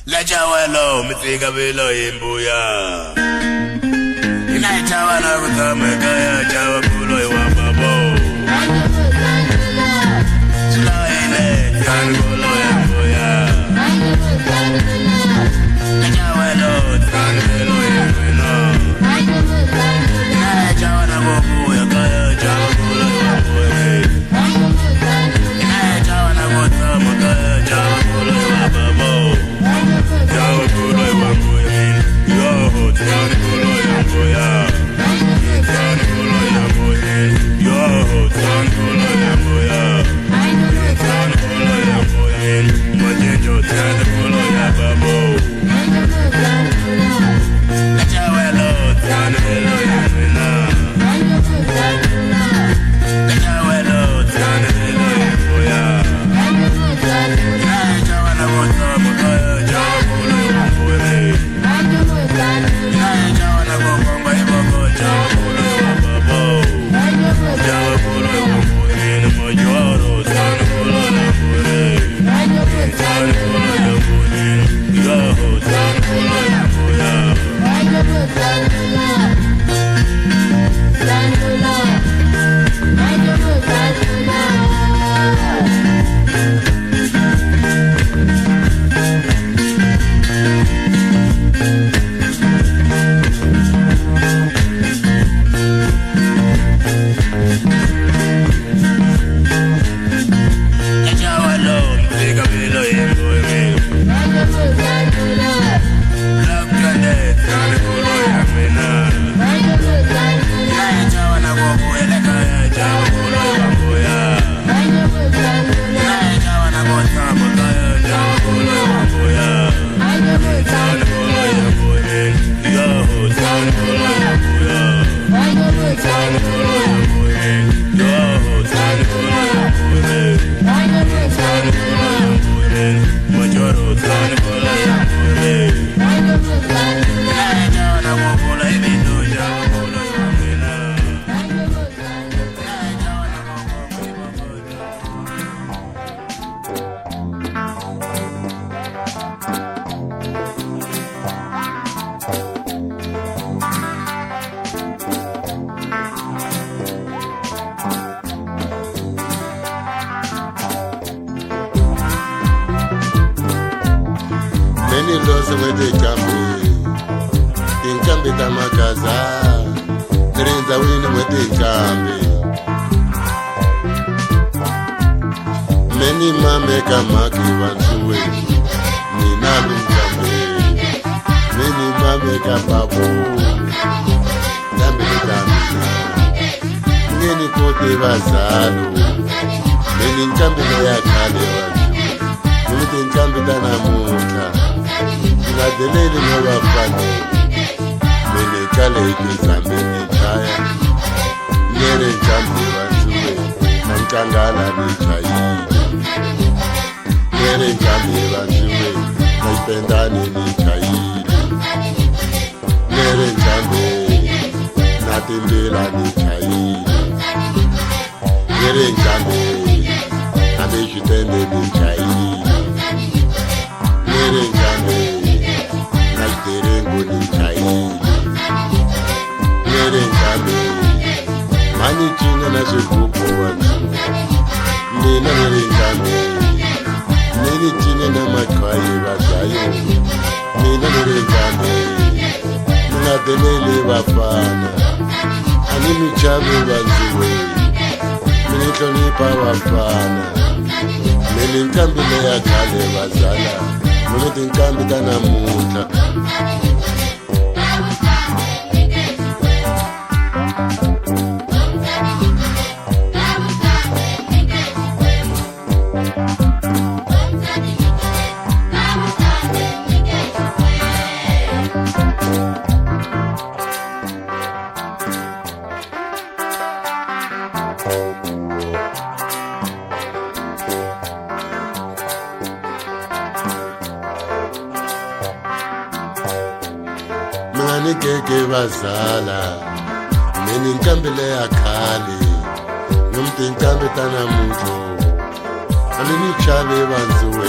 Lajawelo mitsika velo imbuya inaitawana kutamekaya jawa kulo iwababo Chilaile tan kulo imbuya Lajawelo tan velo imbuya inaitawana kubuya kaya jawa kulo iwababo inaitawana kutamekaya jawa kulo iwababo Jawa kulo iwambuya yo tani kulo yambuya tani kulo yambuya yo tani kulo yambuya tani kulo yambuya majenjo tani kulo yababo Lajawelo tani kulo yambuya Lajawelo tani kulo yambuya Jawana motama kaya jawa kulo yambuya Jawana kukomba iboko jawa kulo yababo Jawa kulo yambuya majoro tani kulo yambuya Tani kulo yambuya yo tani kulo yambuya Keke bazala meni nkambele akhali nomti nkambe tana muntu amini chave banzuwe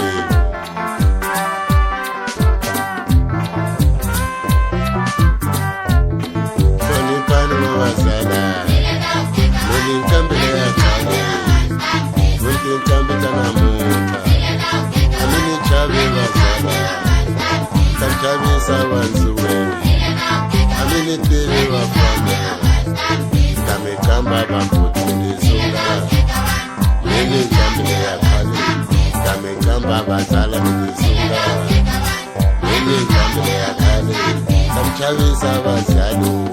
Mini tele wafanya Kamekamba bamputilizunga Mini kambile ya kali Kamekamba bazala nilizunga Mini kambile ya kali Kamchawiza bazalu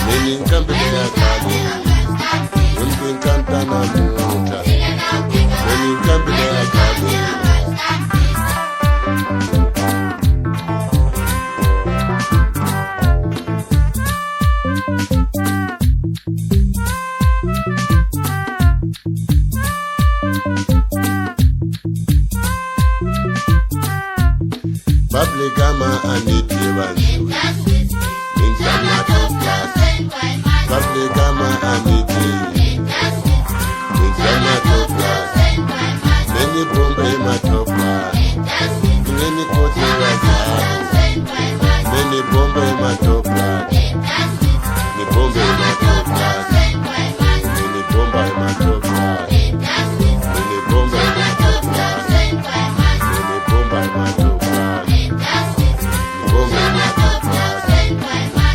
Mini kambile ya kali Mini kanta na muta Mini kambile ya kali Babli kama aniti bantu Ninkama toplas Babli kama aniti Ninkama toplas Neni bombe matoplas Neni kote wazao Neni bombe matoplas Ni bombe matoplas Neni bomba matoplas Neni bomba matoplas Neni bomba matoplas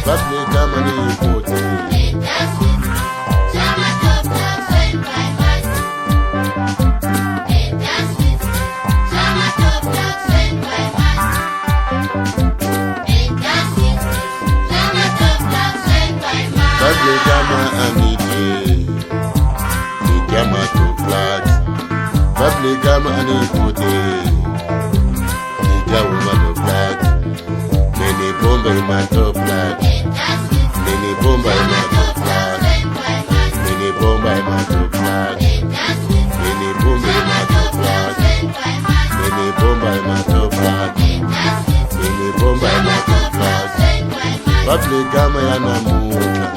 Babli kama ni ikote Babli kama anite Ni kama toplat Babli kama ni ikote Ni jawo matoplat Nini bomba imatoplat Nini bomba imatoplat Nini bomba imatoplat Nini bomba imatoplat Nini bomba imatoplat Nini bomba imatoplat Babli kama yanamuta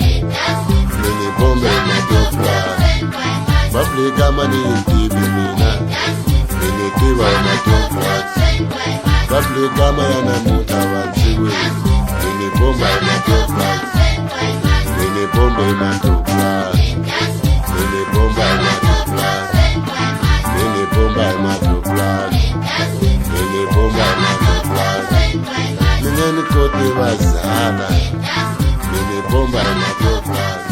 Nini bomba imatoplat Babli kama ni intibimina Nini kiwa imatoplat Babli kama yanamuta wanziwe Nini bomba imatoplat Nini bomba imatoplat Nini bomba imatoplat Nini bomba imatoplat Nini bomba imatoplat Nini kote wazala Nini bomba imatoplat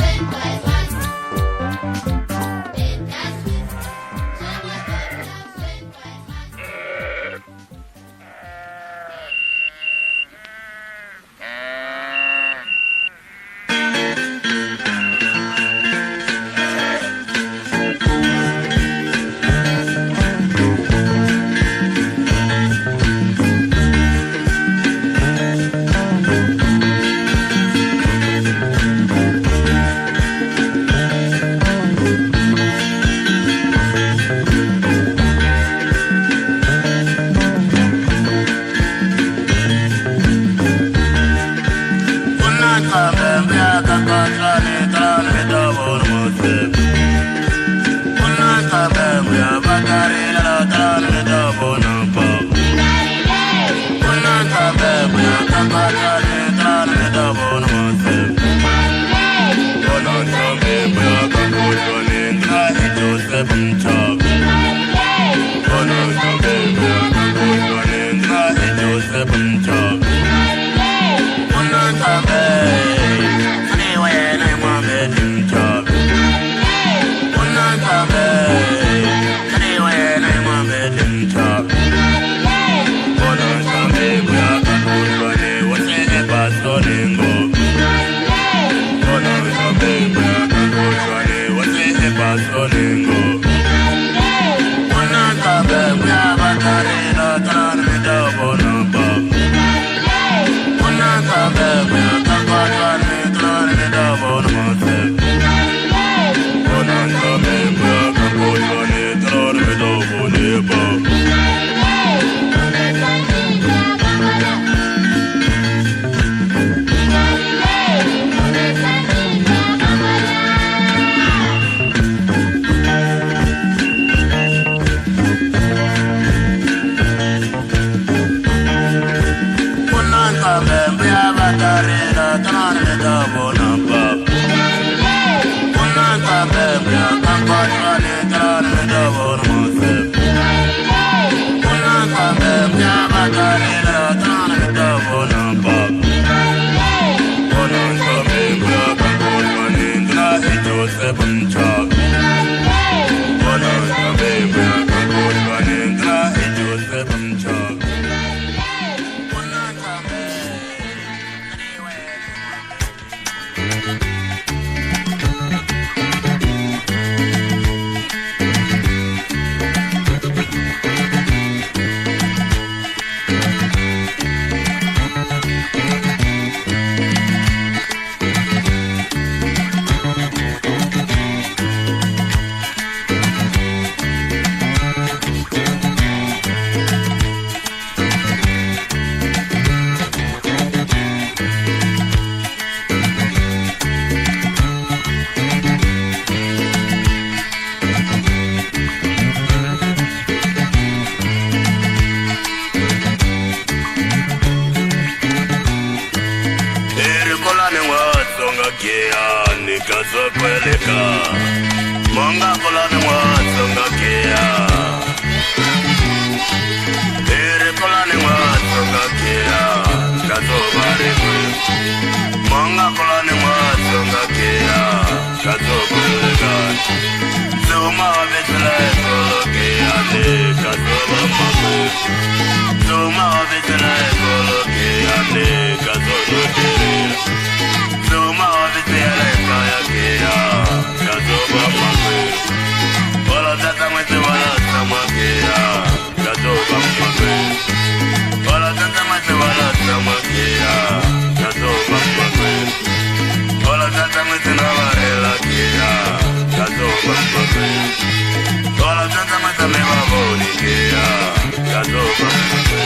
kazokweleka monga kolane mwasonga kia ere kolane mwasonga kia kazobarekwe monga kolane mwasonga kia kazokweleka Zuma vitla ekologia ne kazobamakwe Zuma vitla ekologia ne kazobamakwe Zuma vitla ekologia kazobamakwe Wala tata mwete wala tamakia kazobamakwe Wala tata mwete wala tamakia kazobamakwe Wala tata mwete na warela kia kazobamakwe Wala tata mwete mewa boni kia kazobamakwe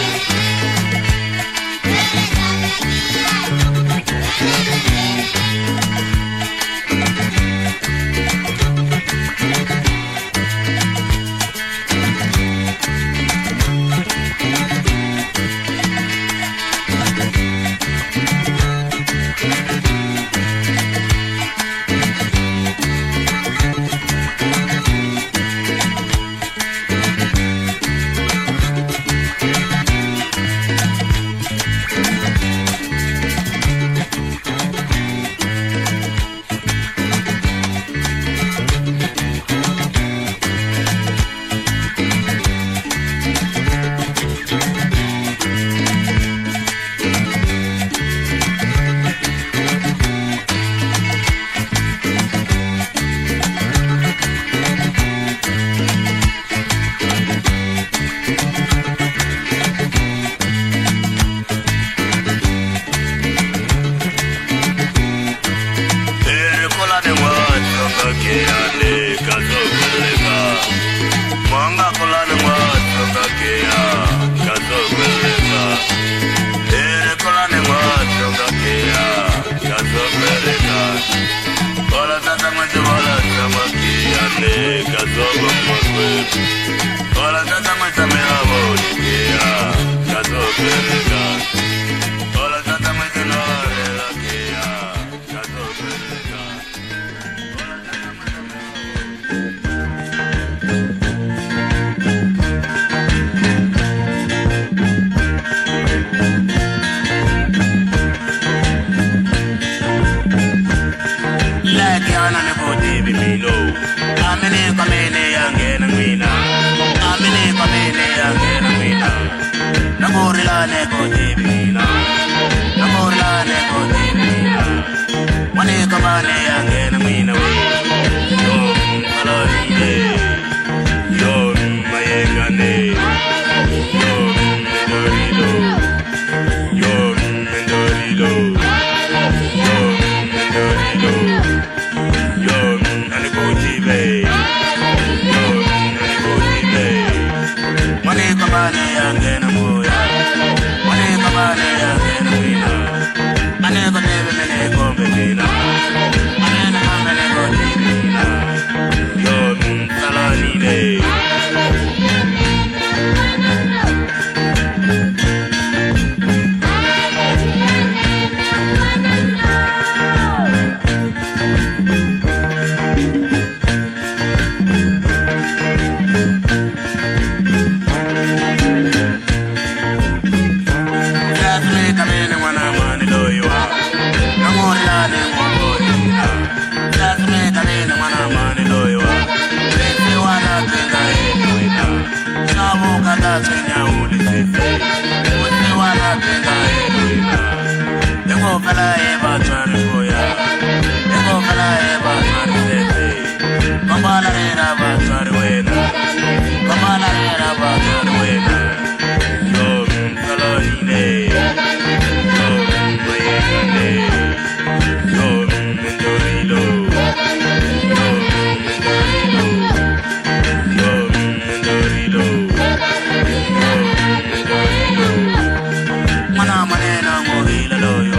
Mana manena mo hila loyo,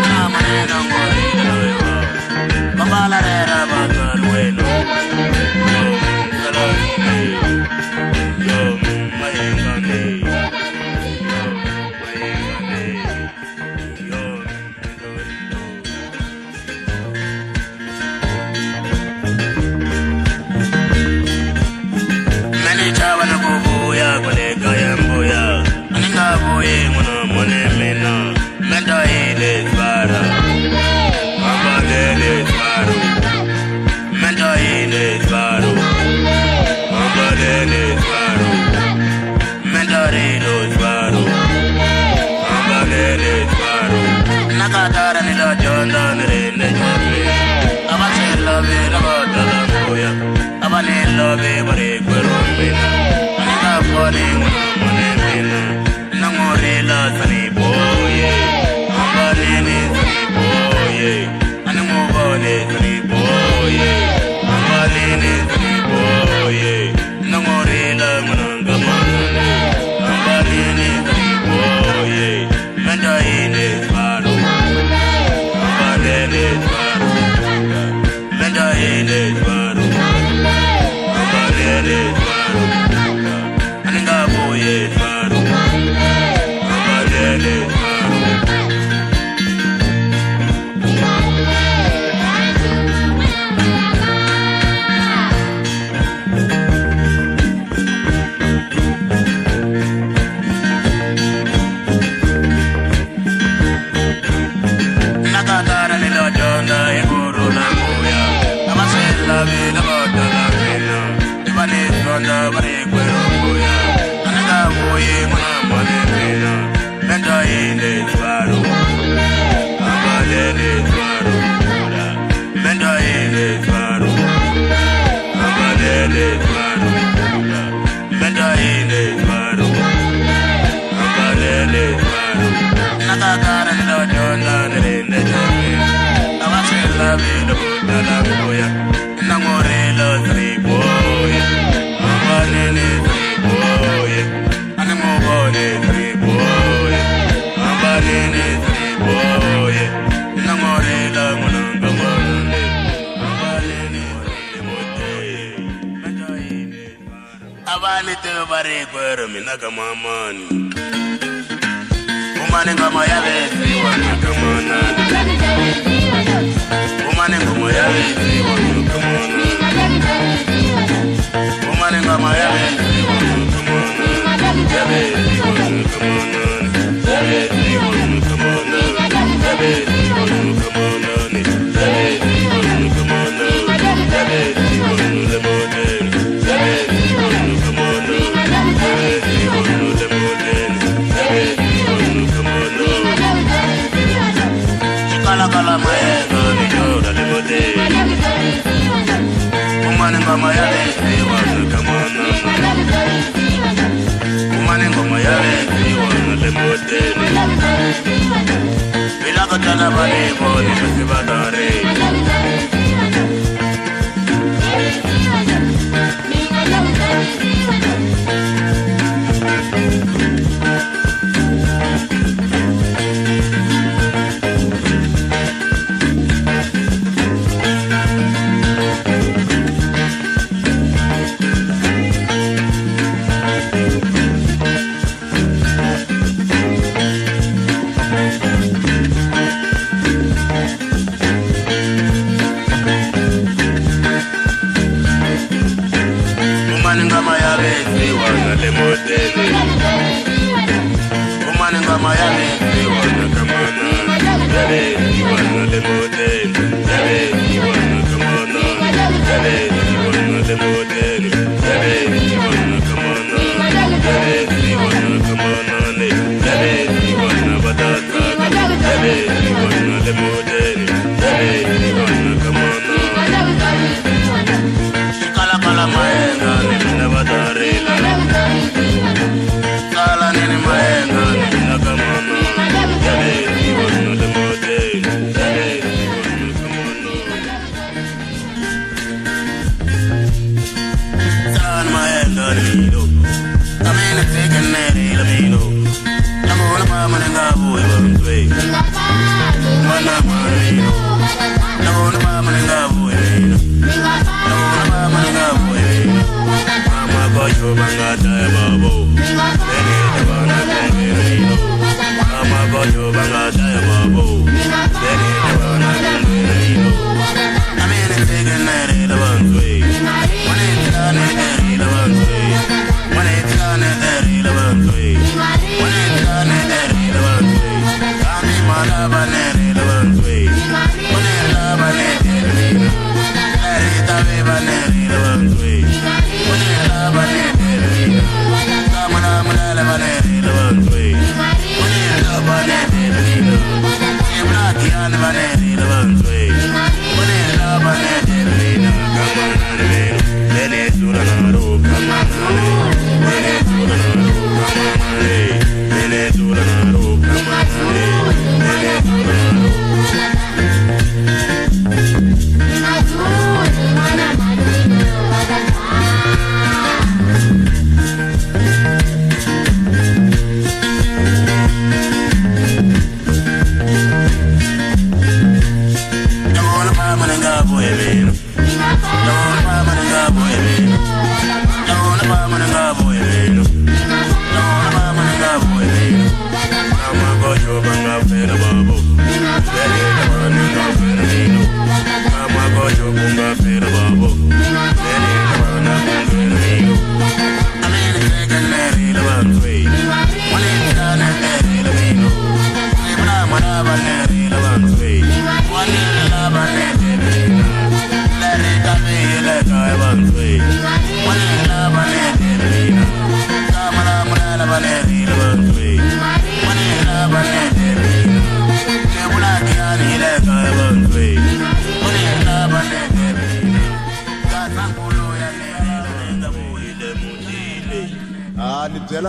mana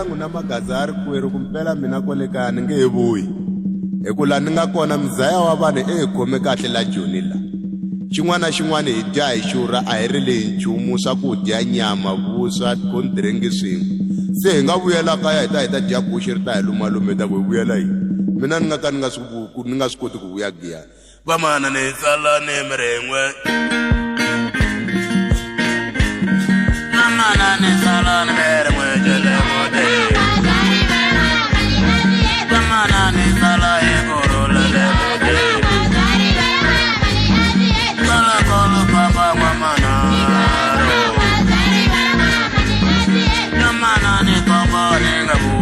langu na magazari kweru kumpela mina kwale kaya ni nge he vuyi hikuva ni nga kona mizaya wa vanhu khome kahle la Joni la xin'wana na xin'wana hi dya hi xurha a hi rile hi nchumu swakudya nyama vuswa tikhondirengi swin'we se hi nga vuyela kaya hi ta dya guxe ri ta hi lumalume ta ku hi vuyela yini mina ni nga ka ni nga swi koti ku vuya giya vamana ni sala ni mirengwe namana ni sala ni mirengwe jele mode vamana ni sala e korola le mode sala kolo papa mamana namana ni papa ni ngabu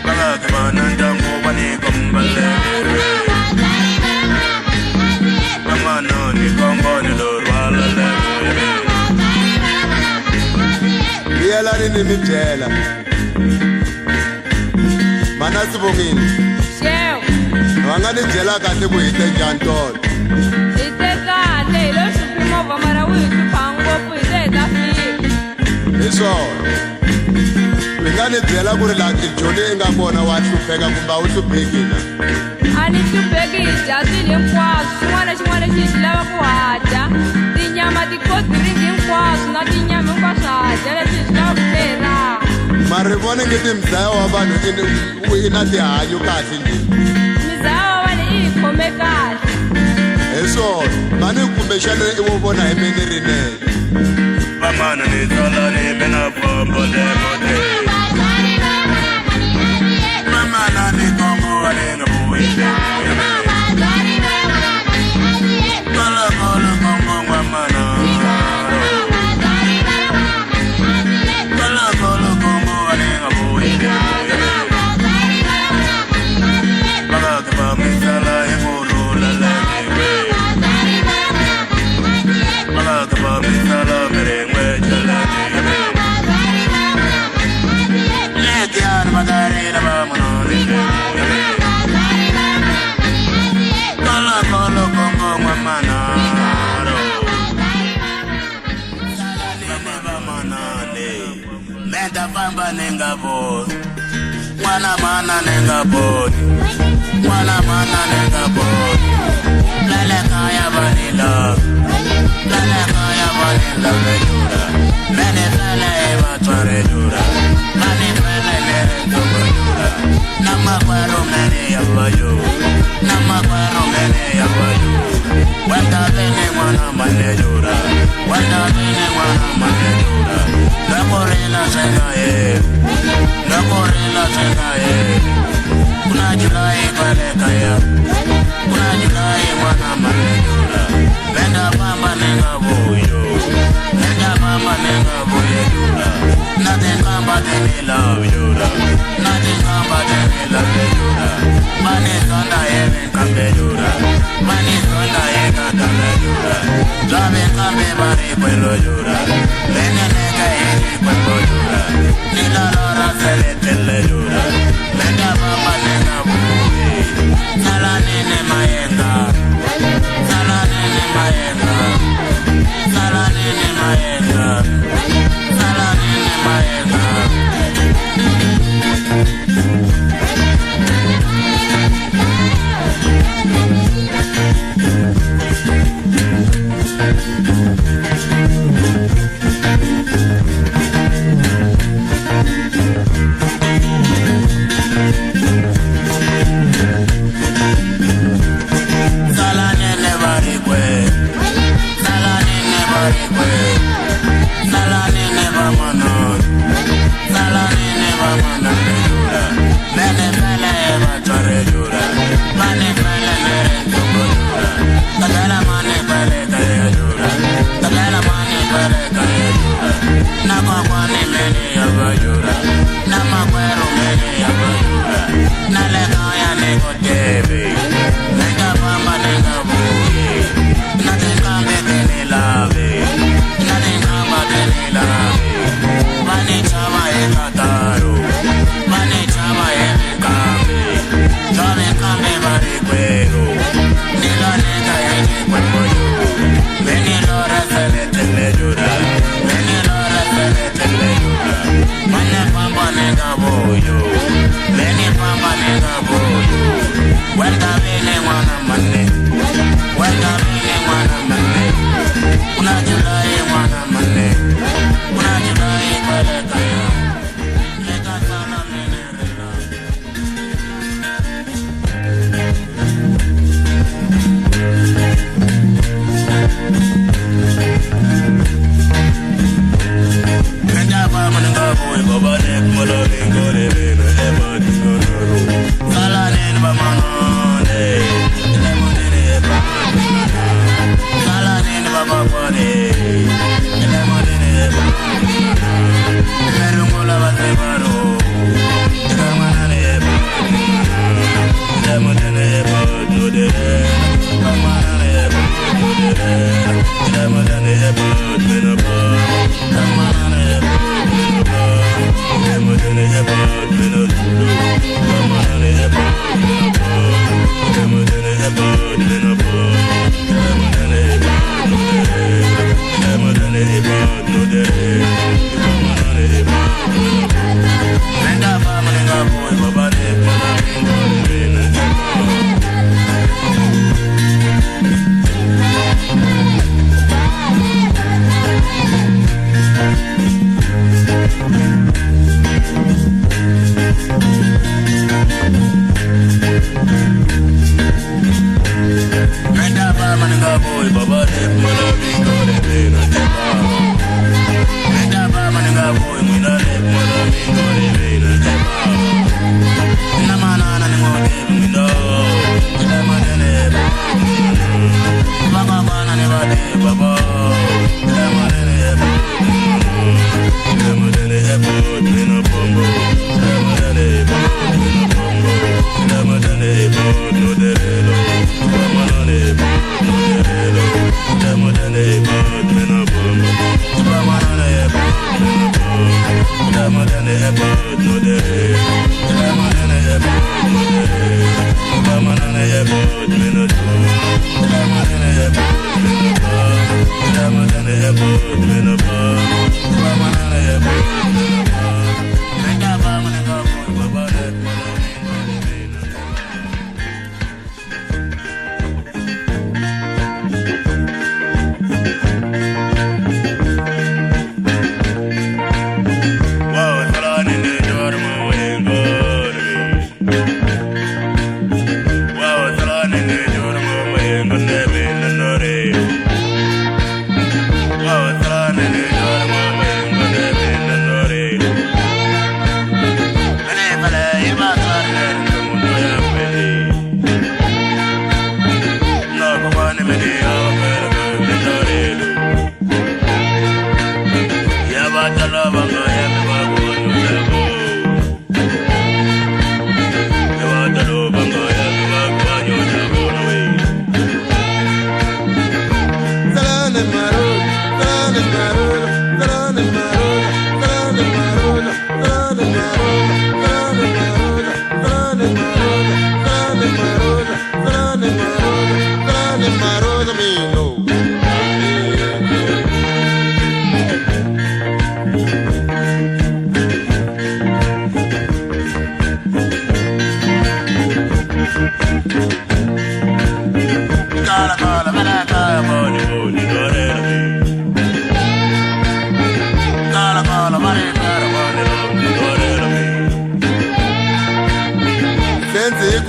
bala kemana jango bani kumbale mamana ni kombo ni lorwala le yela ni mijela mana Sibongile Shew wanga ni jela kahle ku hite njani tolo ite kahle lo xipimo va mara wi xiphango ku ite ta fika isona mina ni byela ku ri la Joni nga kona wa hlupheka kumbe u hlupheki na a ni hlupheki hi dya swilo hinkwaswo xin'wana na xin'wana lexi hi xi lava ku hadya tinyama tikhodiringi hinkwaswo na tinyama hinkwaswo hadya leswi hi swi lava ku hlera mara vona ngeti mizaya wa vanhu i na tihanyo kahle njeni mizaya wa vanhu i hi khome kahle hi swona mani kumbexana i wo vona hi meni rinene vamana ni sala ni mina pombo le mode mamana ni kombo ni ngabu kala kala kombo mamana kala kala kombo ni ngabu bala kaba misala e korola le bala kaba misala merengwe jala le kian madare na mamana kala kala kombo mamana Menda bamba nengabo Mwana mana nengabo Mwana mana nengabo Lele kaya vanilla Lele kaya vanilla vejura Mene fele eva tware jura Mani fele nere togo jura Nama kwaro mene yabayu Nama kwaro mene yabayu Wenda vene mwana mane jura Wenda vene mwana mane jura Nakorela sengaye Nakorela sengaye Kuna julai kwale kaya Kuna julai mwana mane jura Venda pamba nenga buyo Venda pamba nenga buyo jura Nothing kamba teni love jura Nothing kamba teni love jura Mani sonda yeven kambe jura Mani sonda yega kambe jura Zabe kambe bari kwelo jura Vene nega yegi kwelo jura Nila rora sele tele jura Venda pamba nenga buyo Sala nene mayenga Sala nene mayenga Sala nene mayenga Sala nene mayenga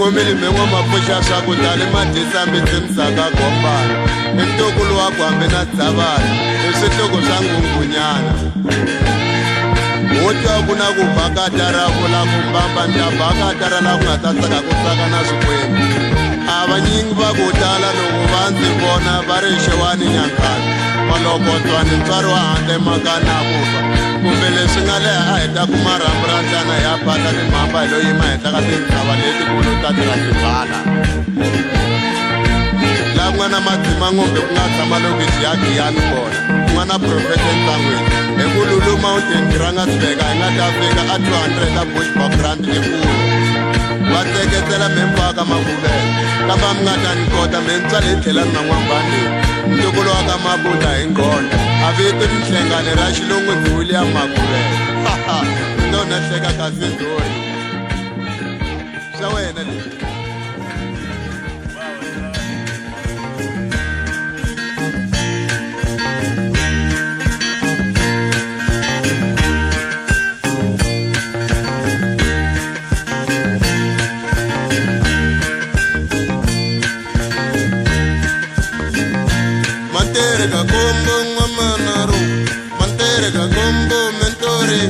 Komeli mengo mapusha shakutale madisa mitsaka gombana entokulu wakho hambe na dzavana esitoko swangungunyana wota kuna kubhakatara kula kumbamba ndabhakatara la kungatsaka kutsaka na swikwembu avanyingi vakutala loko vanzi vona varixewani nyankani malokotswani ntswari wa handle makana kufa kumbe leswi nga leha a heta kuma rhambu ra ndyana ya pata timhamba hi loyi ma heta ka tintshava letikulu ta tirasibhala laha ku nga na madzima ngombe ku nga tshama lokixi ya giyani kona ku nga na profeta entsangweni hi ku lulu mountain girangasbeka hi nga ta fika a 200 a bushbackgrand ekulu va teketela mempaka mavuvele kamba mi nga ta ni kota mentswa leyi tlhelani na n'wambani ntukulu wa ka mabuda hi ngonda a vito ni nhlengane ra xilungu ndzi William Maguvele ndo na hleka kasi ndhori swa wena leswi Mantere ka kombo ngwamanaro, mantere ka kombo mentore.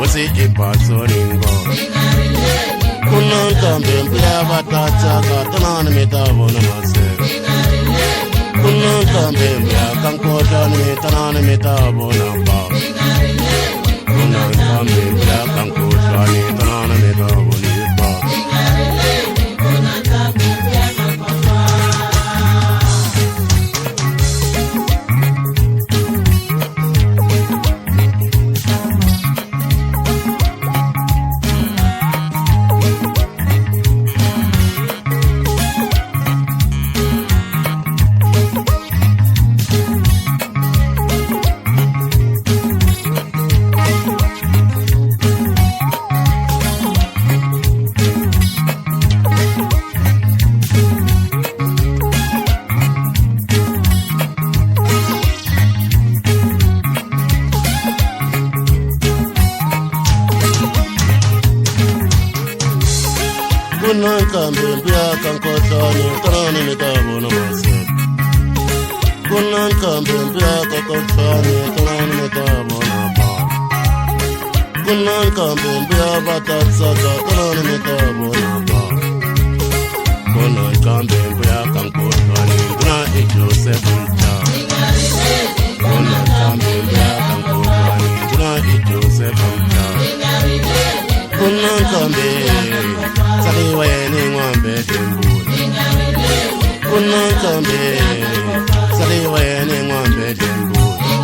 What's it, kambe mbuya batata katana mitabo na mase kunan kambe mbuya kankota mitana mitabo na ba kunan kambe mbuya kankota mitana mitabo ni ba kunan kambe mbuya kankota mitana mitabo na mase kunan kambe mbuya kankota mitana mitabo na ba kunan kambe mbuya batata katana mitabo na ba kunan kambe mbuya kankota mitana Joseph cha kunan kambe mbuya kankota mitana Joseph cha kunan kambe Sali wayne ngombe dembuni kunan kambe sali wayne ngombe dembuni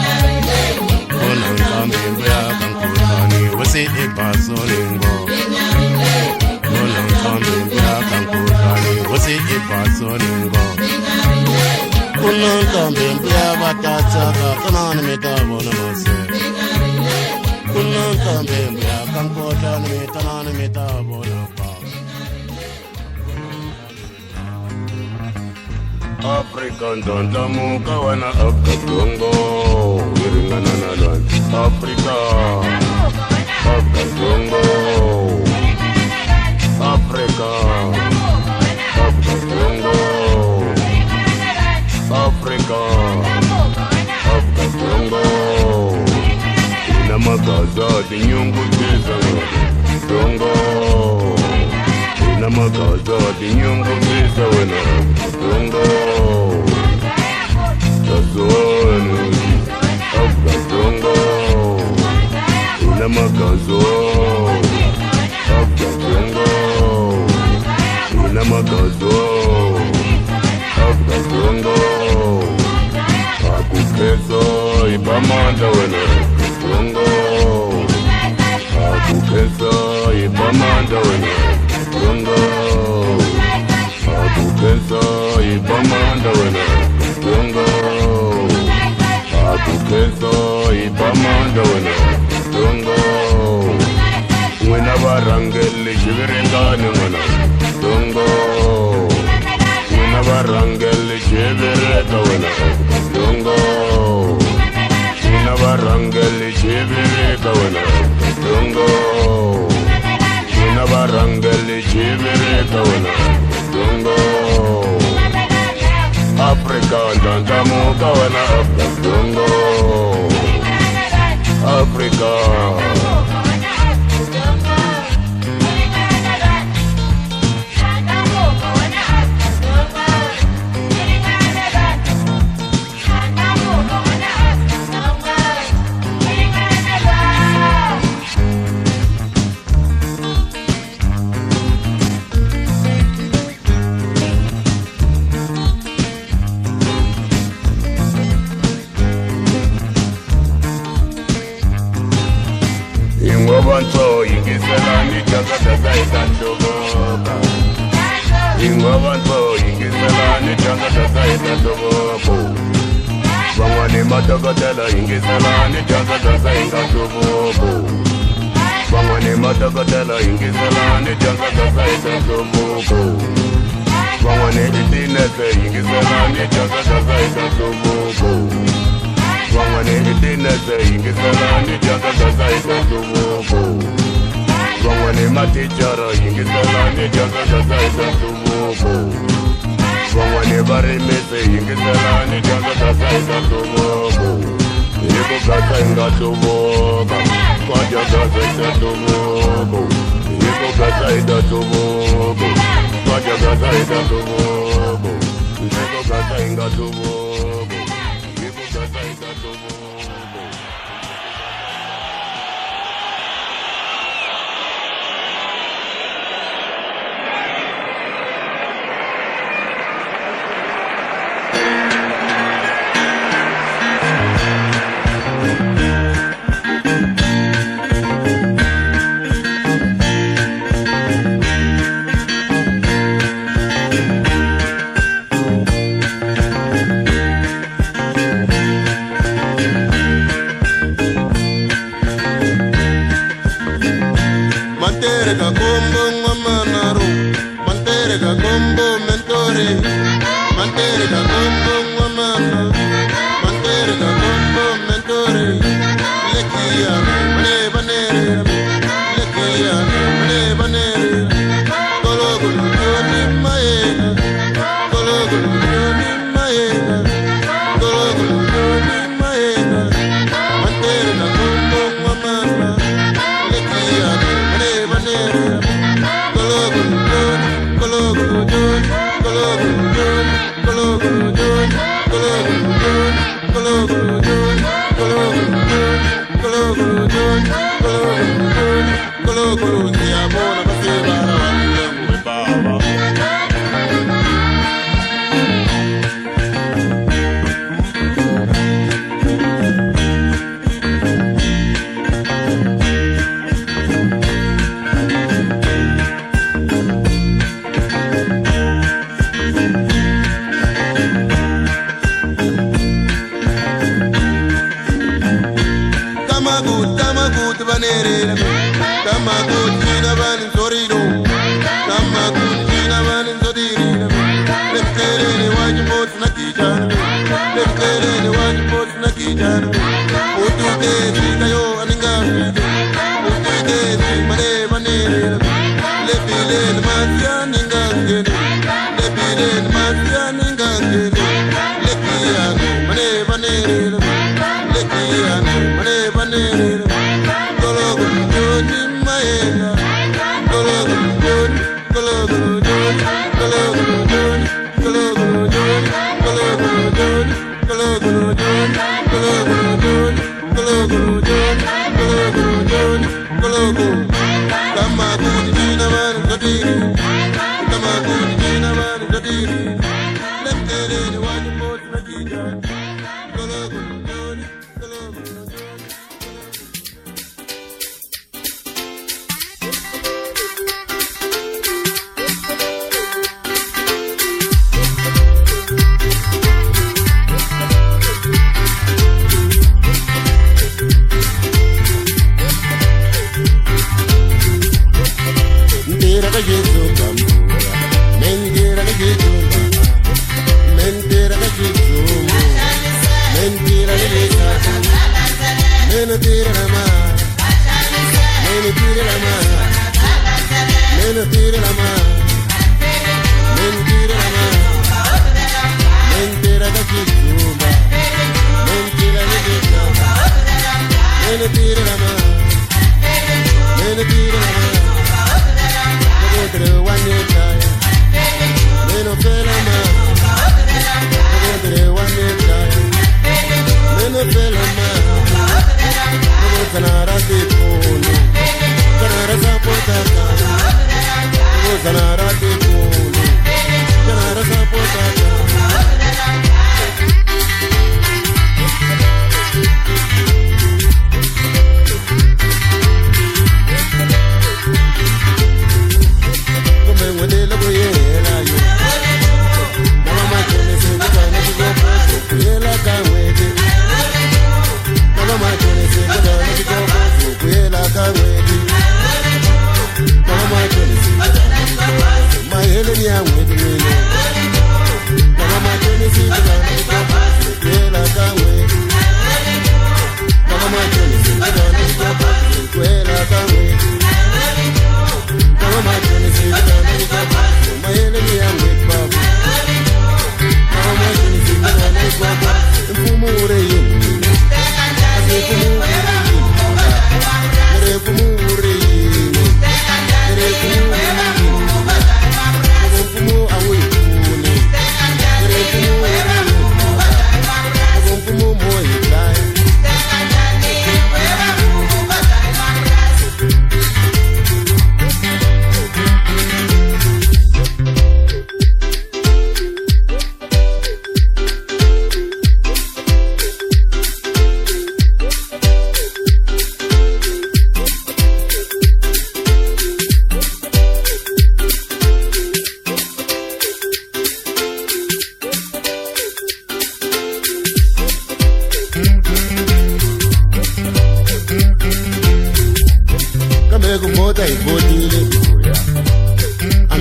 kunan kambe mbuya kankutani wasi ibazoni ngo kunan kambe mbuya kankutani wasi ibazoni ngo kunan kambe mbuya batata katana mitabo na mase kunan kambe mbuya kankutani mitana mitabo na ba African donda muka wana akatongo iringana na lwanzi Africa akatongo Africa akatongo Africa akatongo ina magaza dinyungu tiza tongo ina magaza dinyungu tiza wena tongo Tazoni Abgatongo Ina magazo Abgatongo Ina magazo Abgatongo Akukeso Ibamanda wena Tongo Akukeso Ibamanda wena Tongo Akukeso Ibamanda wena Tongo Akukeso ibamanda wena Tongo Mwena barangeli chivirengane wena Tongo Mwena barangeli chivireka wena Tongo Mwena barangeli chivireka wena Tongo Mwena barangeli chivireka wena Tongo Africa ndanda muka wana Abgatongo Africa Ingwabanto ingiselani jakata itantoboka Ingwabanto ingiselani jakata itantoboka Bangwani matokotela ingiselani jakata itantoboka Bangwani matokotela ingiselani jakata itantoboka Bangwani itinese ingiselani jakata itantoboka Bangwani itinese ingiselani jakata itantoboka Bangwani matichara ingiselani jakata itantoboka Bangwani barimese ingiselani jakata itantoboka Yego gata ingatoboka Kwaja gata itantoboka Yego gata itantoboka When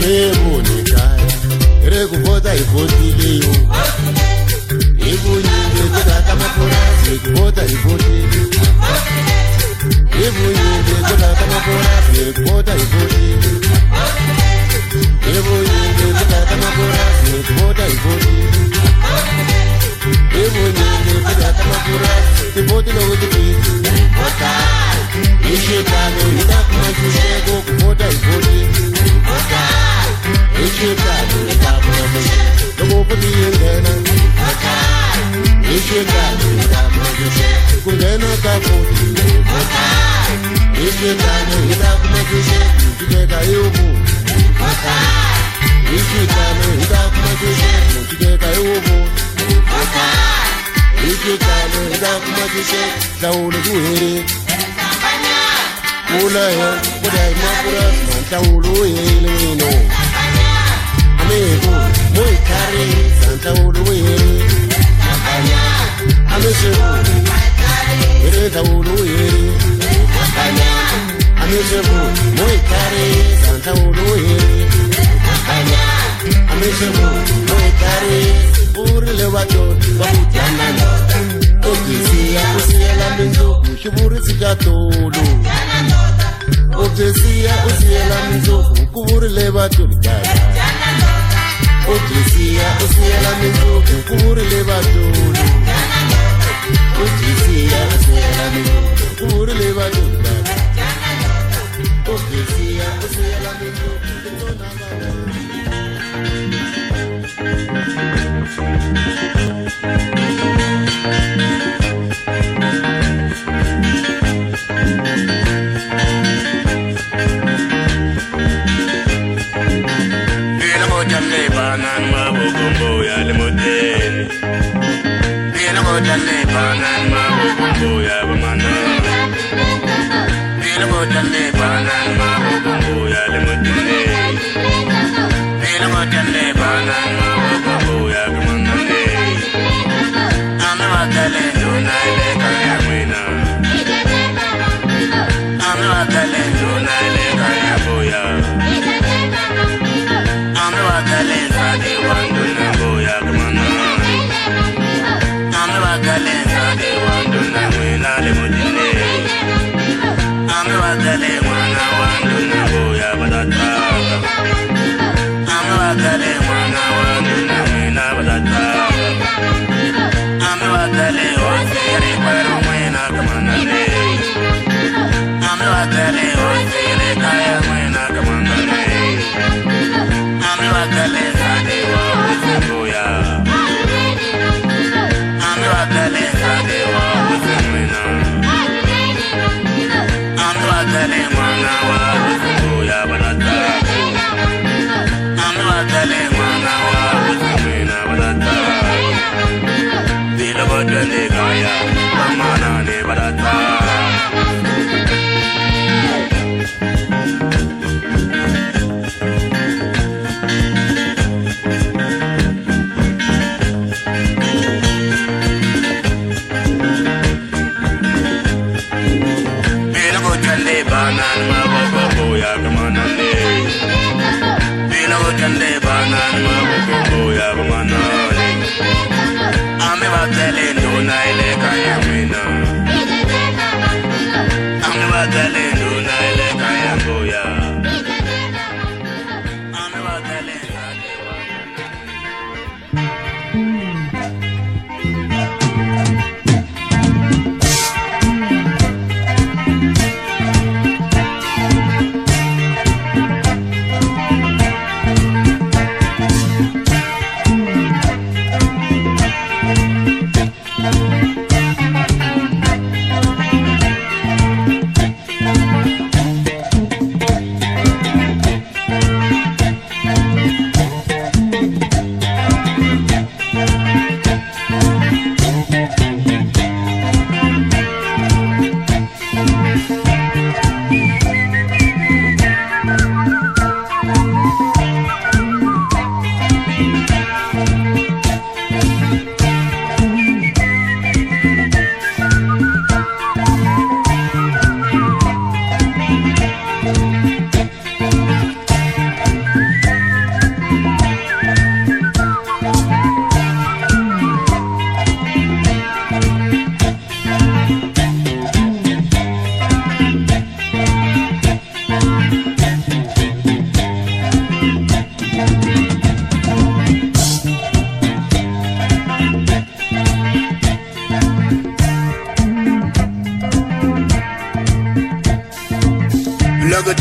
Amebuni kaya rekuvota ivotile ibunyinde kudata mapurasi rekuvota ivotile ibunyinde kudata mapurasi rekuvota ivotile ibunyinde kudata mapurasi rekuvota ivotile ibunyinde kudata mapurasi ivotile ukutipiti vota ishitano itakumachuseko kuvota ivotile ishitano itakumachuseko lokufuti yengena ishitano itakumachuseko kungena kafuti ishitano itakumachuseko chikeka yubu ishitano itakumachuseko chikeka yubu ishitano itakumachuseko taulu kuhere Ulaya, kudai mapuras, Santa Uluino. Amigo, muy cari, Santa Uluino. Amigo, Santa Uluino. Amigo, muy cari, Santa Uluino. Amigo, muy cari, Uri Levato, Babutana. Okisia, Osia la Minzo, Shiburi Sigatolo. Okisia, Osia la Minzo, Kuburi Levato, Okisia, Osia la Minzo, Kuburi Levato. Okisia, Osia la Minzo, Kuburi Levato. Okisia, Osia la Minzo,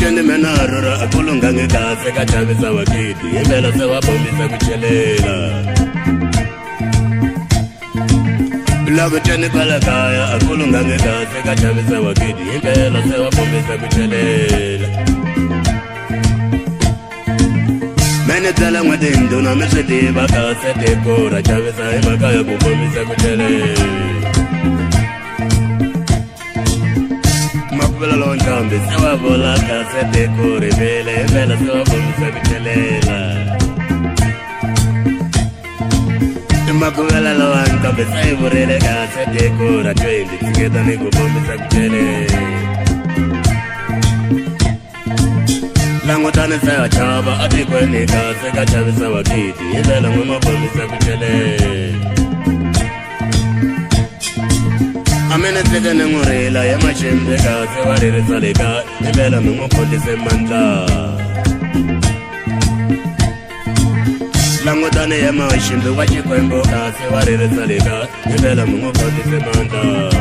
Lavuteni menarura akulunga ngekase kachavisa wakidi Impela sewabombisa kuchelela Lavuteni palakaya akulunga ngekase kachavisa wakidi Impela sewabombisa kuchelela Mene tala ngwadindu na meseti baka sete kura chavisa imakaya kubombisa kuchelela Makubela lonchambi sewa bola kasete kore vele vela sewa bomisa kuchelela Makubela lonchambi sewa borele kasete kora twendi Tiketa niku bomisa kuchelela Langotane sewa chaba ati kweni kase kachabi sewa kiti Vela nguma bomisa kuchelela Amene teke nengorela ya machembe kase warere saleka Nibela mungopotise mandla Langotane ya machembe wachikwembo kase warere saleka Nibela mungopotise mandla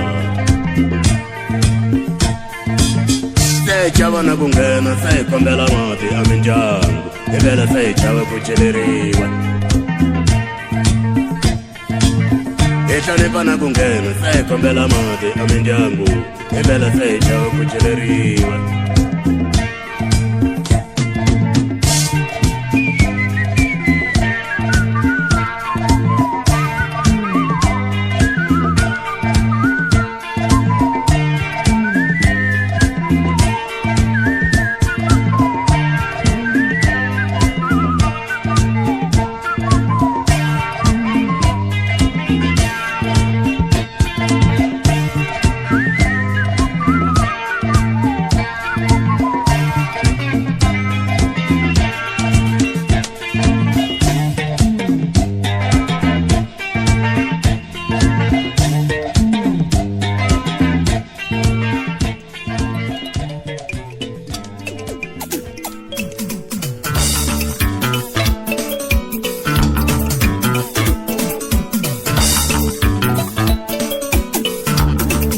Sechawa na kungena sekombela mati aminjangu Nibela sechawa kucheleriwa Eshane pana kungena sekombela mati aminjangu Nibela sechawa kucheleriwa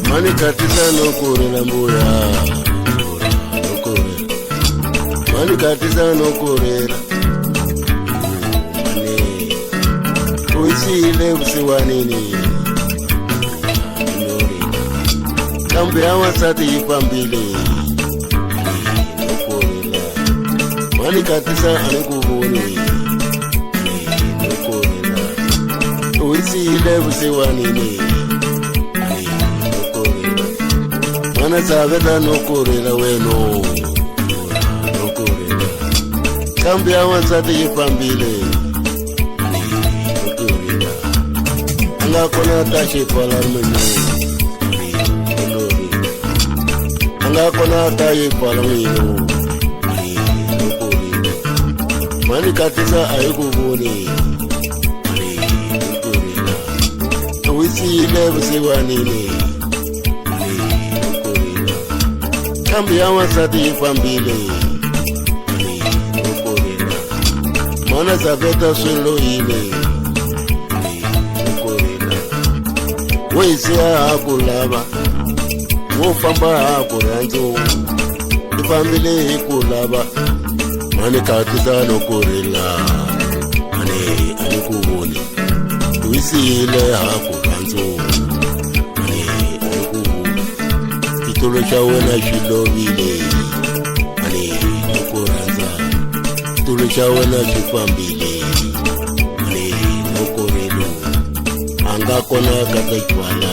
Mani katisa no kore la mbuya no kore Mani katisa no kore la Mani Uisile usiwanini Nori Kambi hawa sati ipambile No kore la Mani katisa anikuvuni No kore la Uisile usiwanini Mana sabeta no korela weno No korela Kambi awansati yipambile No korela Anga kona tashi kwa larmenyo No korela Anga kona tashi kwa larmenyo No korela Mani katisa ayukuvuni No korela Wisi ile wasiwanini Kambi awansati yipambile No korela Mana sabeta swelo ile No korela Weisia hakulaba Wofamba hakuranzo Yipambile hikulaba Mani katisa no korela Mani anikuvuni Wisi ile hakuranzo Tolo chawena shilovile Ani nokoranza Tolo chawena shipambile Ani nokorelo Anga kona kataitwana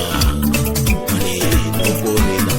Ani nokorela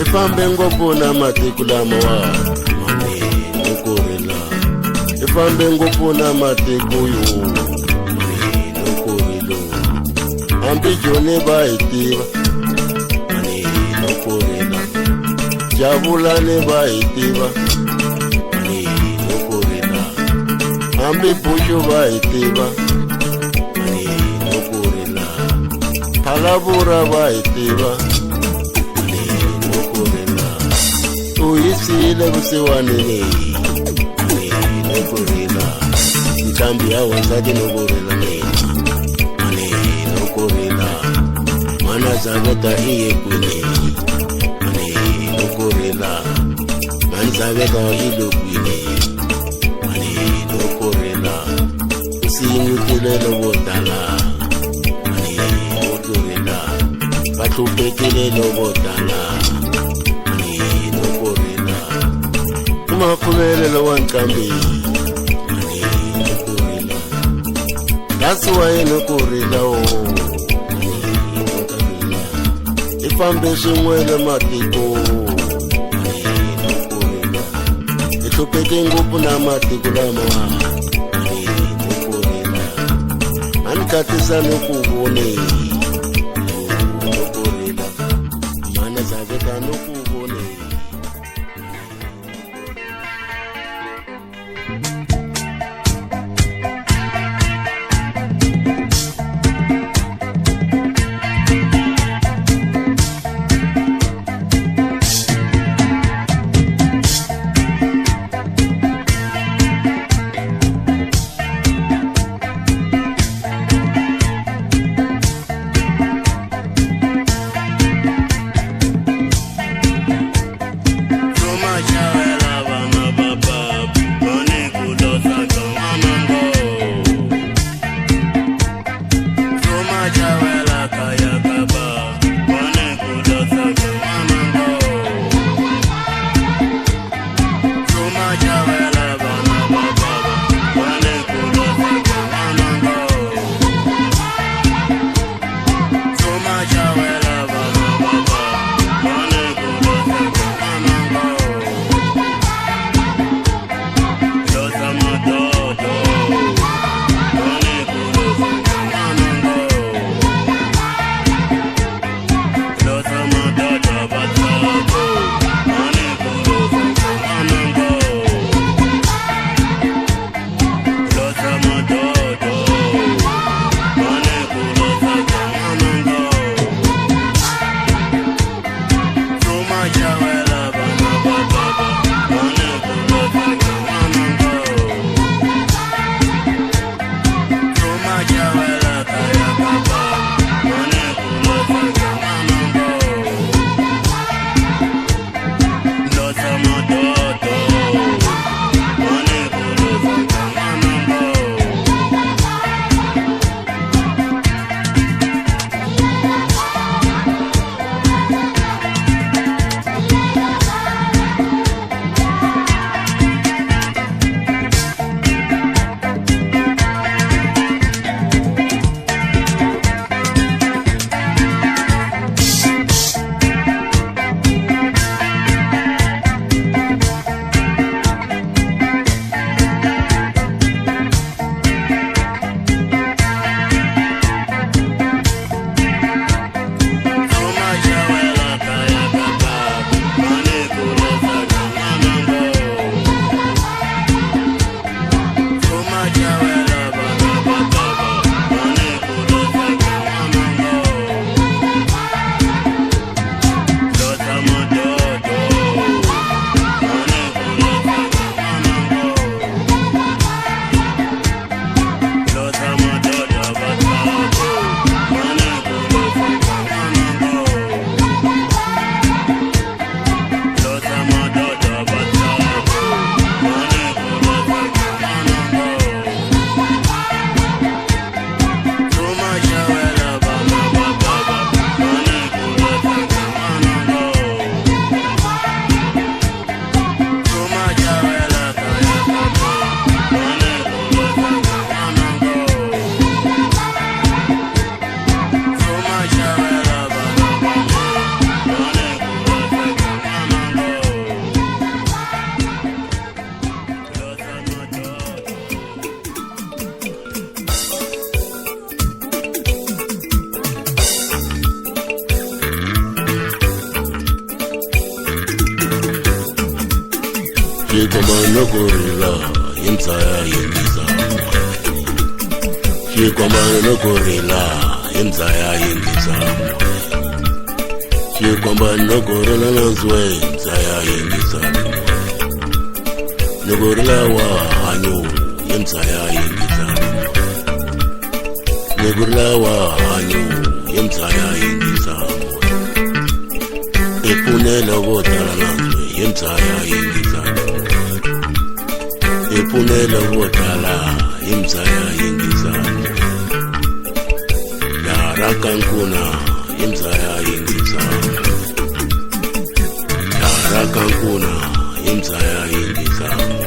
Ifambe ngopona matikula mawa Mami nokorela Ifambe ngopona matikuyu Mami nokorelo hambi Joni va hi tiva mani loko rila Javulani va hi tiva mani loko rila hambi Bushu va hi tiva mani loko rila Phalavura va hi tiva mani loko rila u hi siyile vusiwanini mani loko rila nqambi ya wansati loko rila mani loko rila mana Zaveta iye kwini mani loko rila mani Zaveta ilo kwini mani loko rila usinyukile lovo tala mani loko rila vatluphekile lovo tala mani loko rila umakhulelo wa nqambi mani loko rila that's why loko rila ifambe swin'we le matiko i hlupheke ngopfu na matiko lama a ni khatisa ni ku vone mana Zaveta no ku vone Shikomba nokurila imzaya yingizamo Shikomba nokurila imzaya yingizamo Shikomba nokurila nazwe imzaya yingizamo Nokurila wa hanyu imzaya yingizamo Nokurila wa hanyu imzaya yingizamo Ipunela wotala nazwe imzaya yingizamo Ipunela wotala imzaya yingizamo Yara kankuna imzaya yingizamo Yara kankuna imzaya yingizamo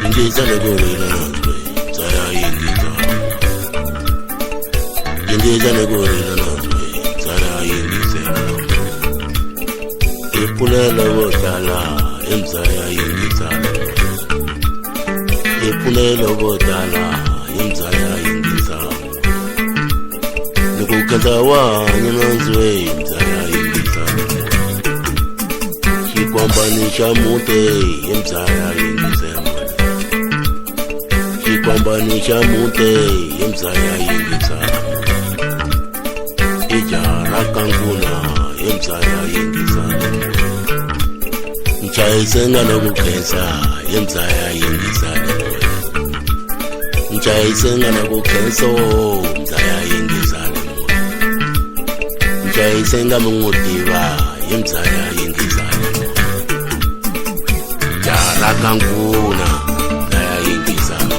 Ingiza negorila nazwe imzaya yingizamo Ingiza negorila nazwe imzaya yingizamo Ipunela wotala imzaya yingizamo Ipunela wotala imzaya yingizamo Nukukata wanya nazwe imzaya yingizamo Shikwambanisha mute imzaya yingizamo Shikwambanisha mute imzaya yingizamo Ijara kankuna imzaya yingizamo Nchayisenga nokukhensa imzaya yingizamo Nchayisenga nokukhenso imzaya yingizamo Nchayisenga mungudiva imzaya yingizamo Jara kankuna imzaya yingizamo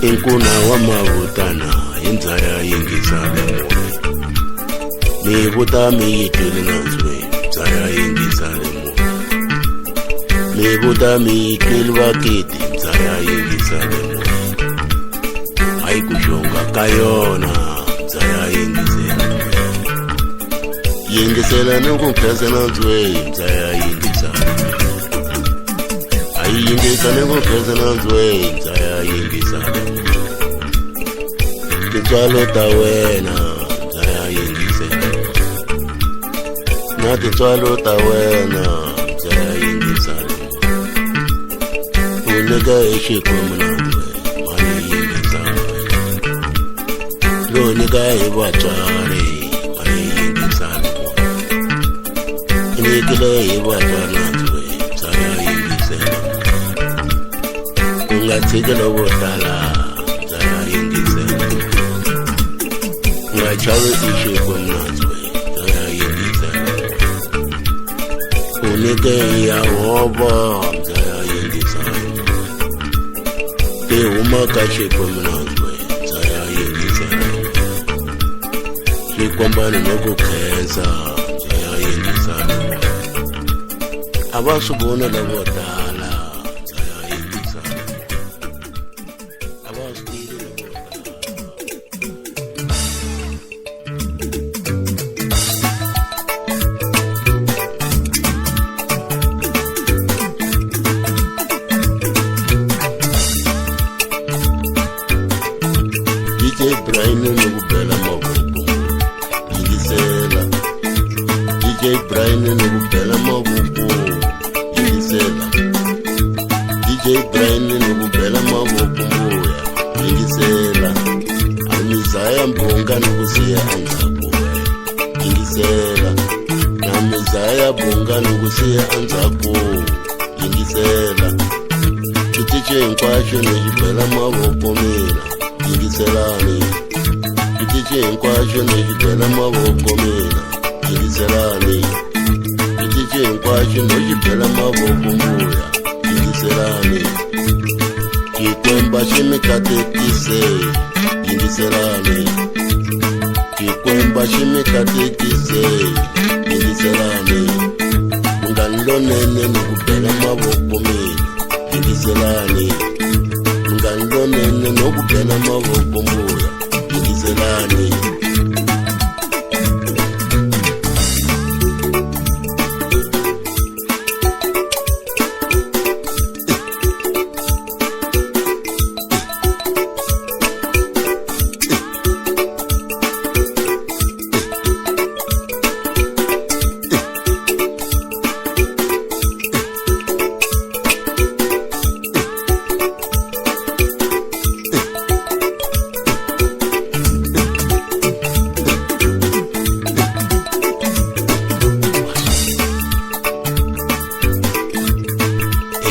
Inkuna wamavutana imzaya yingizamo Mibuta miyitwili nazwe imzaya yingizamo Mibuta miyitwili wakiti imzaya yingizamo Ayikushonga kayona imzaya yingizamo Yingisela nukukhensa nazwe imzaya yingizamo Ayingisa nukukhensa nazwe imzaya yingizamo Titswalo ta wena imzaya yingizamo Na titswalo ta wena imzaya yingizamo Unika Xikwembu nazwe mali yingizamo Lonika vatswari mali yingizamo Inikile vatswari nazwe imzaya yingizamo Ungatsikela wotala imzaya yingizamo Ungachawe Xikwembu nazwe imzaya yingizamo Unike Yehova imzaya yingizamo Tehuma ka Xikwembu nazwe imzaya yingizamo Xikwambani nokukhensa imzaya yingizamo Abasubona labotala imzaya yingizamo Abasubona DJ Brian nokubhela mabubu yingisela DJ Brian nokubhela mabubu yingisela DJ Brian nokubhela mabubu mbuya yingisela Amizaya mbonga nokusiya anzapo yingisela Amizaya mbonga nokusiya anzapo yingisela Chitiche nkwasho nejibhela mabubu mina yingiselani Chitiche nkwasho nejibhela mabubu mina yingiselani Chitiche nkwasho nejibhela mabubu mbuya yingiselani Kikwemba shimikatekise yingiselani Kikwemba shimikatekise yingiselani mngani lonene nokubhela amaboko mina yingiselani mngani lonene nokubhela amaboko mbuya yingiselani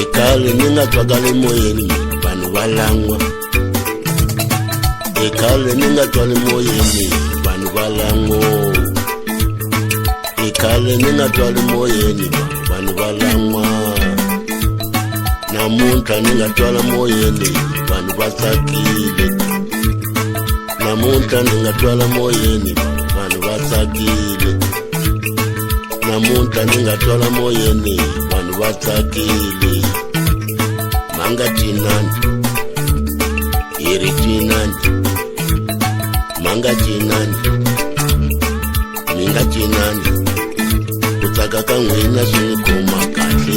Ekale ningatwakala emoyeni vanhu valangwa Ekale ningatwala emoyeni vanhu valangwa Ekale ningatwala emoyeni vanhu valangwa Namuntlha ningatwala emoyeni vanhu vatsakile Namuntlha ningatwala emoyeni vanhu vatsakile Namuntlha ningatwala emoyeni vanhu vatsakile Manga jinani Iri jinani Manga jinani Minga jinani Kutsaka ka n'wina swi ni khoma kahle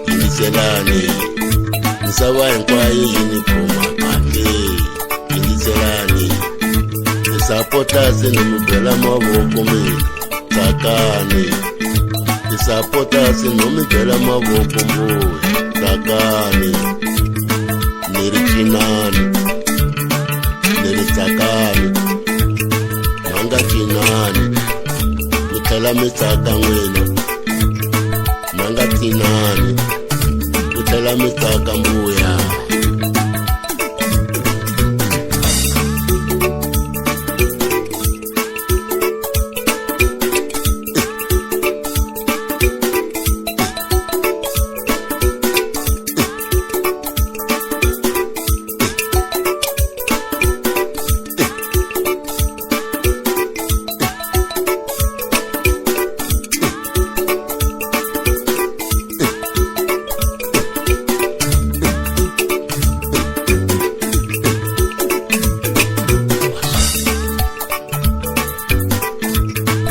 Yingiselani Misava hinkwayo yi ni khoma kahle Yingiselani Isapotasi ni mi bela mavoko mina Tsakani Isapotasi no mi bela mavoko mbuya Tsakani Niri jinani Niri tsakani Manga jinani Mithela mi tsaka n'wina Manga jinani Mithela mi tsaka mbuya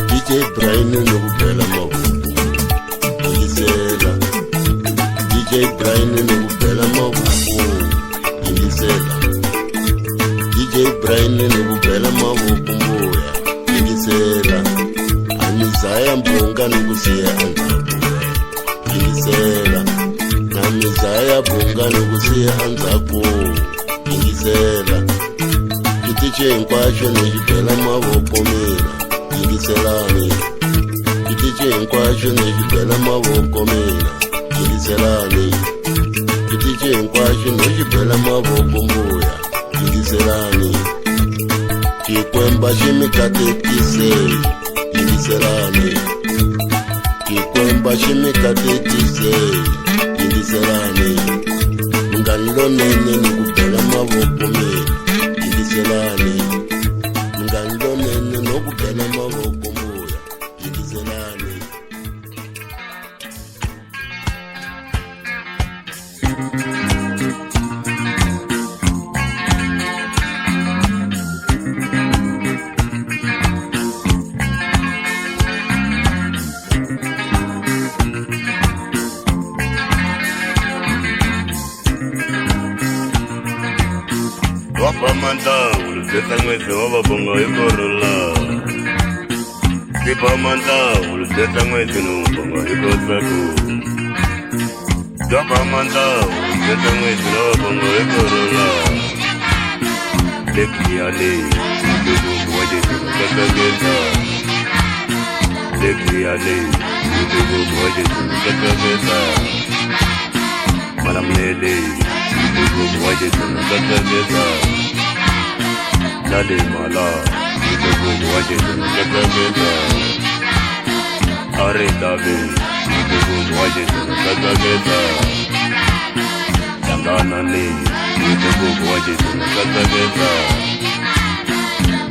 DJ Brian nokubhela mavoko Yingisela DJ Brian nokubhela mavoko Yingisela DJ Brian nokubhela mavoko mbuya Yingisela Amizaya mbonga nokusiya anzaku Yingisela Namizaya bonga nokusiya anzaku Yingisela Kitiche hinkwasho nexibhela mavoko mina Yingiselani Kitiche hinkwasho nexibhela mavoko mina Yingiselani Kitiche hinkwasho nexibhela mavoko mbuya Yingiselani Xikwemba xi mi katekise Yingiselani Xikwemba xi mi katekise Yingiselani Mngani lonene ni ku bhela mavoko mina Yingiselani Mngani lonene no ku bhela mavoko mbuya Yingiselani Wapamanda ulizeta ngwezi wababonga ikorola Kipamanda ulizeta ngwezi nubonga ikosaku Wapamanda ulizeta ngwezi wababonga ikorola Leki yale Yudugu wajetu kakageza Leki yale Yudugu wajetu kakageza Malamnele Yudugu wajetu kakageza Dale mala, yudugu wajetu kakageza Are dabe, yudugu wajetu kakageza Dangana ne, yudugu wajetu kakageza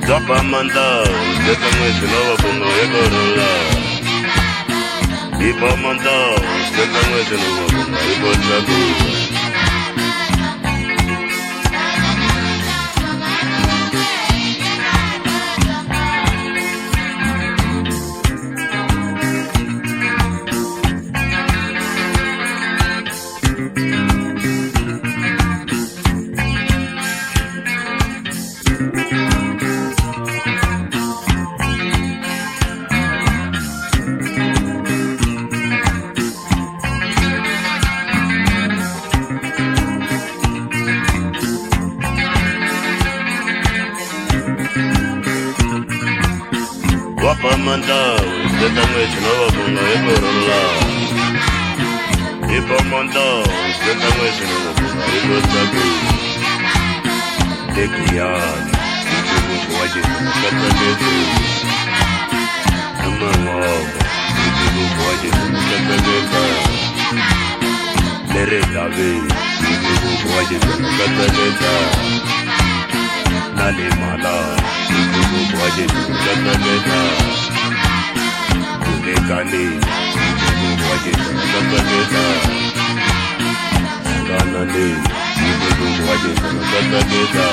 Zapa manda, ulizeta ngwezi wababonga ikorola Ipamanda, setangwese nobabonga ibotaku. Wapamanda, setangwese nobabonga iborola. Ipamanda, setangwese nobabonga ibotaku. Tekiyani, ibubu wajesu nakatagete. Amangoma, ibubu wajesu nakatagete. Neretabe, ibubu wajesu nakatagete. Nalimala, ibubu wajesu nakatagete. Kulekani, ibubu wajesu nakatagete. Kanani, ibubu wajesu nakatagete.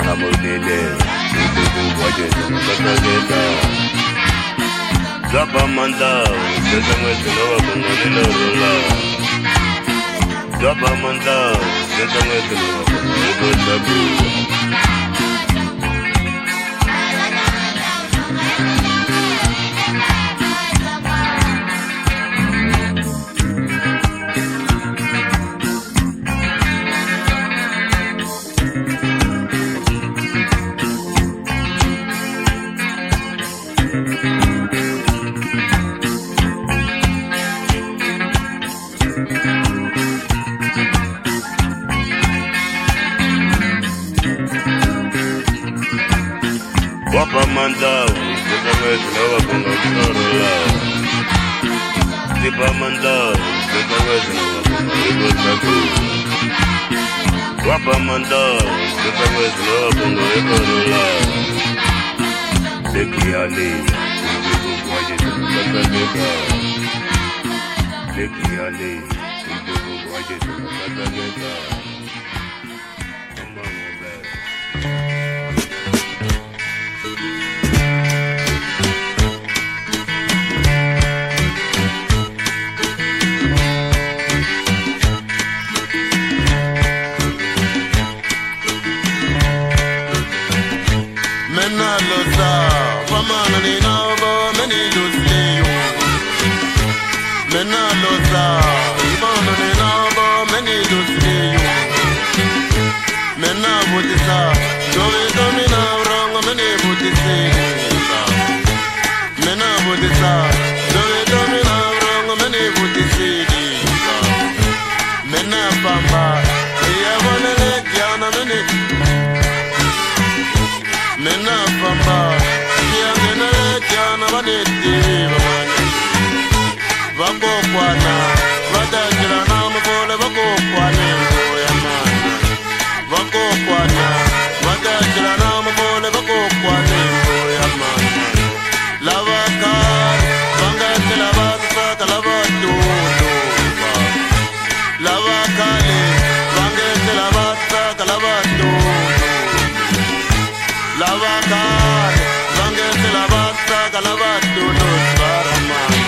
Namudele, ibubu wajesu nakatagete. Zapamanda, setangwese nobabonga ilorola. Zapamanda, setangwese nobabonga ibotaku. Wapamanda, setangwese nobabonga ilorola. Ipamanda, setangwese nobabonga ibotaku. Wapamanda, setangwese nobabonga ilorola. Tekiyani, ibubu wajesu nakatagete. Tekiyani, ibubu wajesu nakatagete. Amangoma. Mena loza, famana ni nabo, meni luzliyo. Mena loza, famana ni nabo, meni luzliyo. Mena budisa, dove domina wrong, meni budisi. Mena budisa, dove domina wrong, meni budisi. Mena bamba, iya wanele kiana meni. Mena bamba, kia genele kiana vaneti vamani. Vako kwana, vadajira namu pole vako kwane ngoya mana. Vako kwana, vadajira namu pole vako kwane ngoya mana. Lava kar, vangati lava sata lava tundo. Lava kale, vangati lava sata lava tundo. Lava kar, vangati lava sata lava tundo. Svaramana.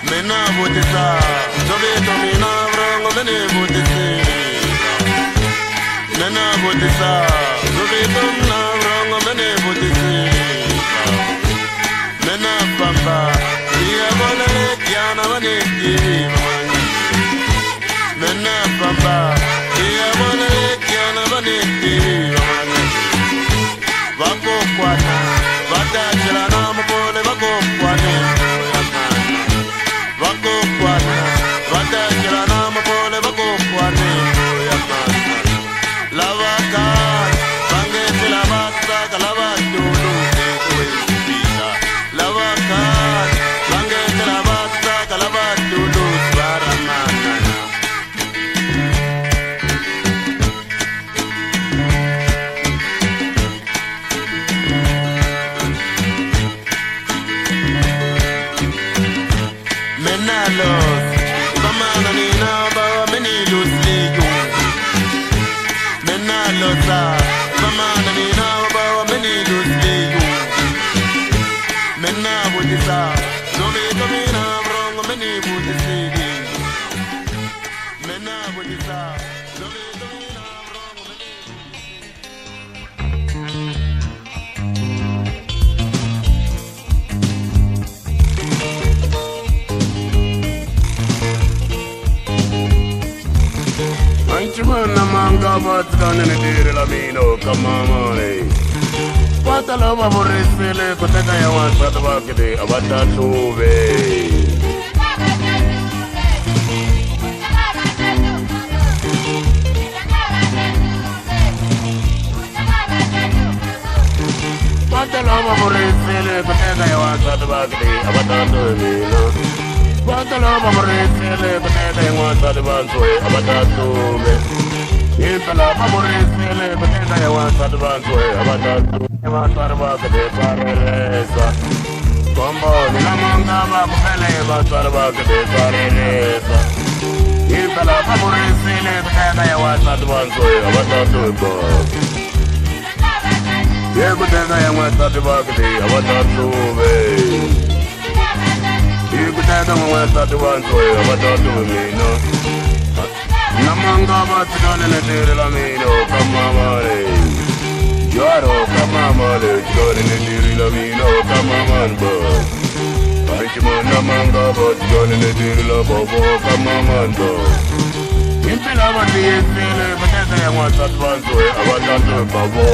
Mena botesa, dove domina vrango mene botese. Mena botisa, Zovitum na wrong, mene botisika. Mena pamba, Ia Bole, Kiana Vaniti, Mena pamba, Ia Bole, Kiana Vaniti, Vako Quata, Vata Chiranam Bole, Vako Quata, Vako Quata, Vata Chiranam Bole, Vako Quata, Lavaka, Bange Lavaka, Lavatu, Lavaka, Bange Lavaka, Lavatu, Varamana. Menalos, Bamana Nina, Bamanilos, Menalosa, Bamana Nina, Bamanilos, Mena Budisa, Zovitamina, Wrong, Many Budisi, Mena Budisa, Zovitamina, Wrong, Anchumana manga batana ne dire la mino kamamane. Patala vaboresele koteka ya wasa bakide abata tuve. Patala vaboresele koteka ya wasa bakide abata tuve. Patala vaboresele koteka ya wasa bakide abata tuve. Impala vaboresele koteka ya wasa bakide abata tuve. Batarabakade pareresa Combo nina manga bakupele batarabakade pareresa Impala paburesile Kuteka ya watadwansoe abatatubo Ye kuteka ya watadwakade abatatube Ye kuteka ya watadwansoe abatatubino Namanga batidone netere lamino kamamare Yaro kamamale, Johnny Nediri Lamino, Kamaman Bug. Pachimona Manga, but Johnny Nediri Labo, Kamaman Bug. Impelava the Fele, but I want that one to it, I want that to Babo.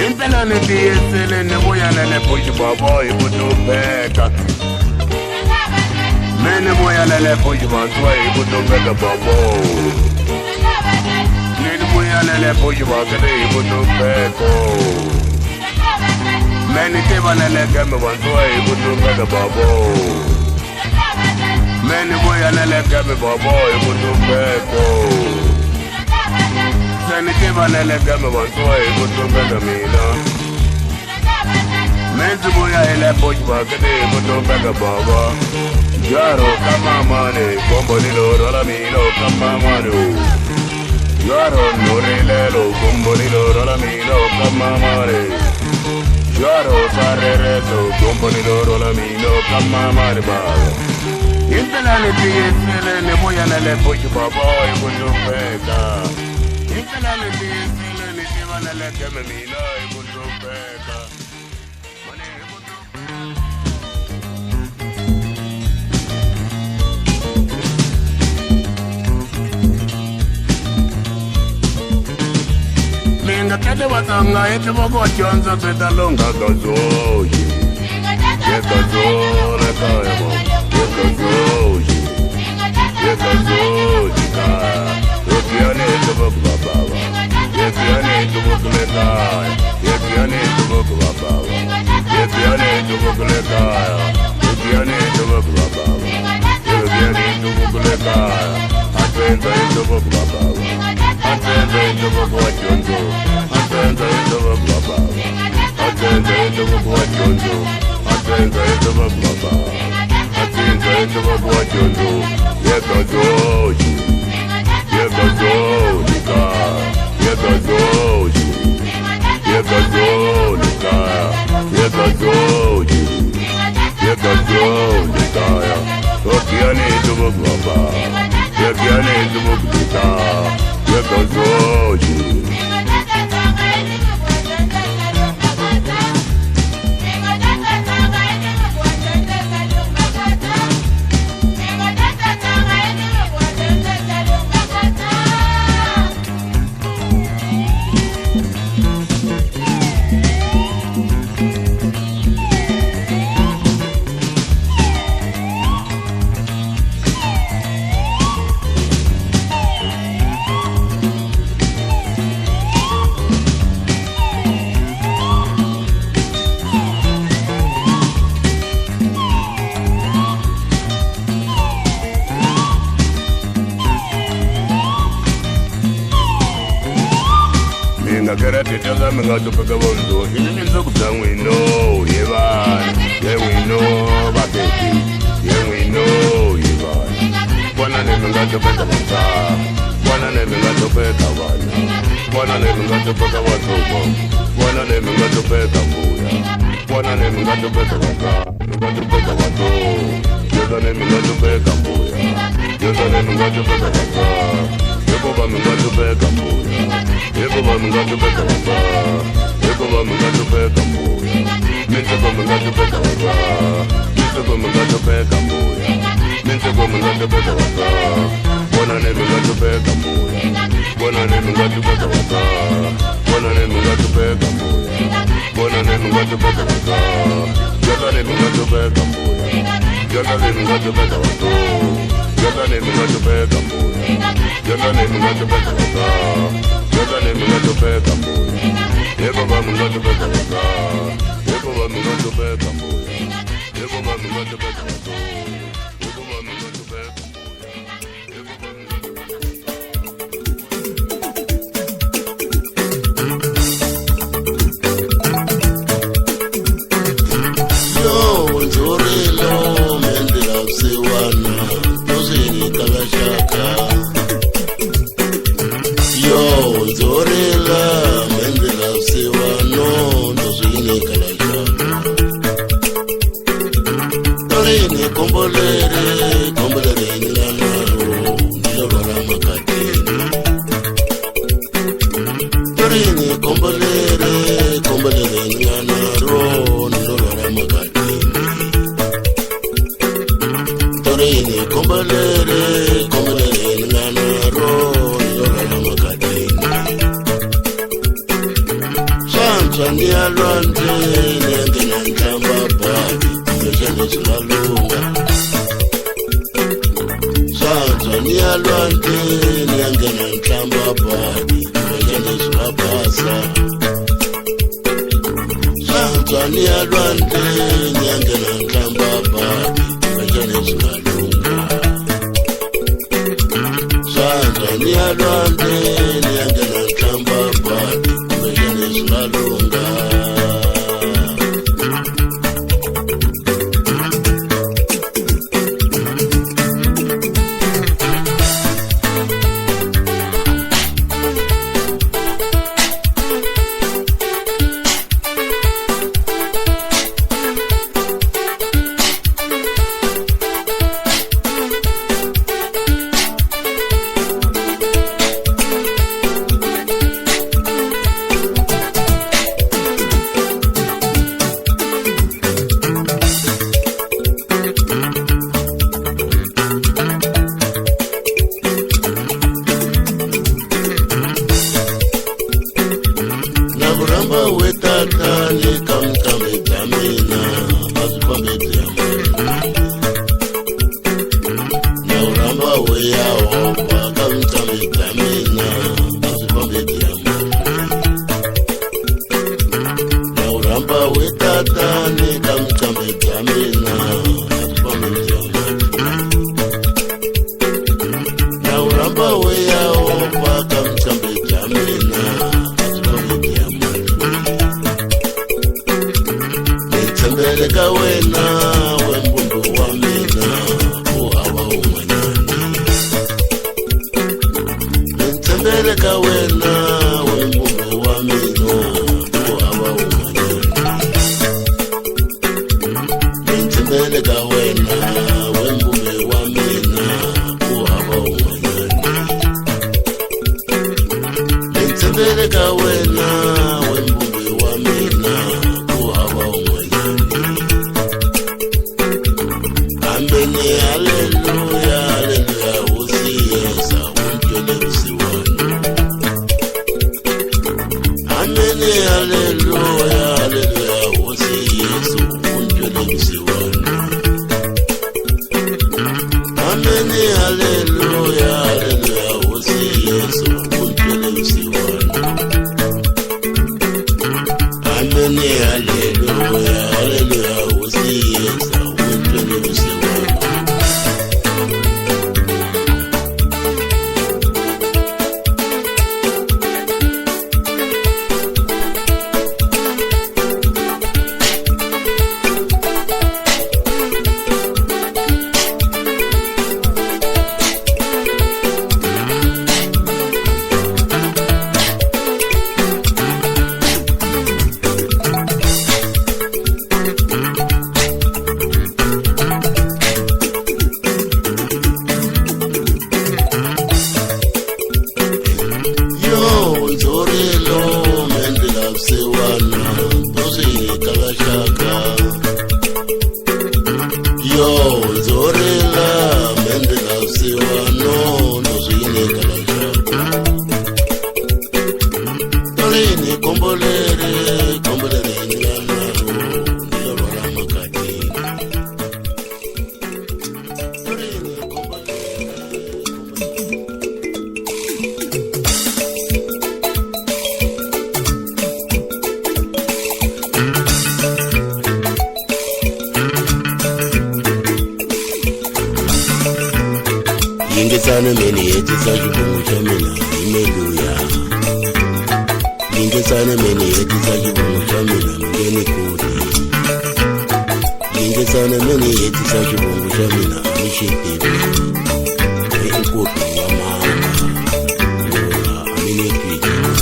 Impelane DSL ne boyana ne push babo ibudu peka. Mene boyana ne push babo ibudu peka babo. Nene boyana ne push babo ibudu peko. Mene tebana ne keme babo ibudu peka babo. Mene boyana ne keme babo ibudu peko. Sanike banele kama wantoe kutoka mina. Menzi boya ele pojba kade kutoka baba. Yaro kama mane kombo nilo rola mino kama mano. Yaro norelelo kombo nilo rola mino kama mane. Yaro sarereto kombo nilo rola mino kama mane baba. Impelane tiyesele ne boya nele pojba boy kutoka. Impelane tiyesele ne tiba nele keme mina kutoka. Linga kete watanga ete wako chonza kweta longa kazoji. Ye kazoji kaya mo. Ye kazoji. Ye kazoji kaya. Ye kiane ete wako wabawa. Ye kiane ete wako lekaya. Ye kiane ete wako wabawa. Ye kiane ete wako lekaya. Ye kiane ete wako wabawa. Ye kiane ete wako lekaya. Atwenta ete wako wabawa. Atenza into kwa jonjo, atenza into kwa baba. Atenza into kwa jonjo, atenza into kwa baba. Atenza into kwa jonjo, yekazoji, yekazoji ka, yekazoji, yekazoji ka, yekazoji, yekazoji ka. Okiani into kwa baba, okiani into kwa baba. Yekazoji. Karate toga menga topeka bonzo ini nzo kutangwe no yeba ye we no baketi ye we no yeba bwana ne menga topeka bata bwana ne menga topeka bwana bwana ne menga topeka watobo bwana ne menga topeka buya bwana ne menga topeka bata menga topeka wato yoga ne menga topeka buya yoga ne menga topeka bata yebo menga topeka buya yebo menga topeka bata yebo menga topeka buya mente menga topeka bata mente menga topeka buya mente menga topeka bata bwana ne menga topeka buya bwana ne menga topeka bata bwana ne menga topeka buya bwana ne menga topeka bata yoga ne menga topeka buya yoga ne menga topeka bata yoga ne menga topeka buya yoga ne menga topeka bata yoga ne menga topeka buya yebo menga topeka bata yebo menga topeka buya yebo menga topeka bata yebo menga topeka buya yebo menga Now, Ramba, we are all welcome to haleluya, haleluya, Hosi Yesu umpele usiwana. Ameni haleluya, haleluya, Hosi Yesu umpele usiwana. Yingisana meni yetisa kibungu cha mina, haleluya. Yingisana meni yetisa kibungu cha mina, mgeni kudi. Yingisana meni yetisa kibungu cha mina, mishitibi. Kutu wa mama, yura amini kwijina.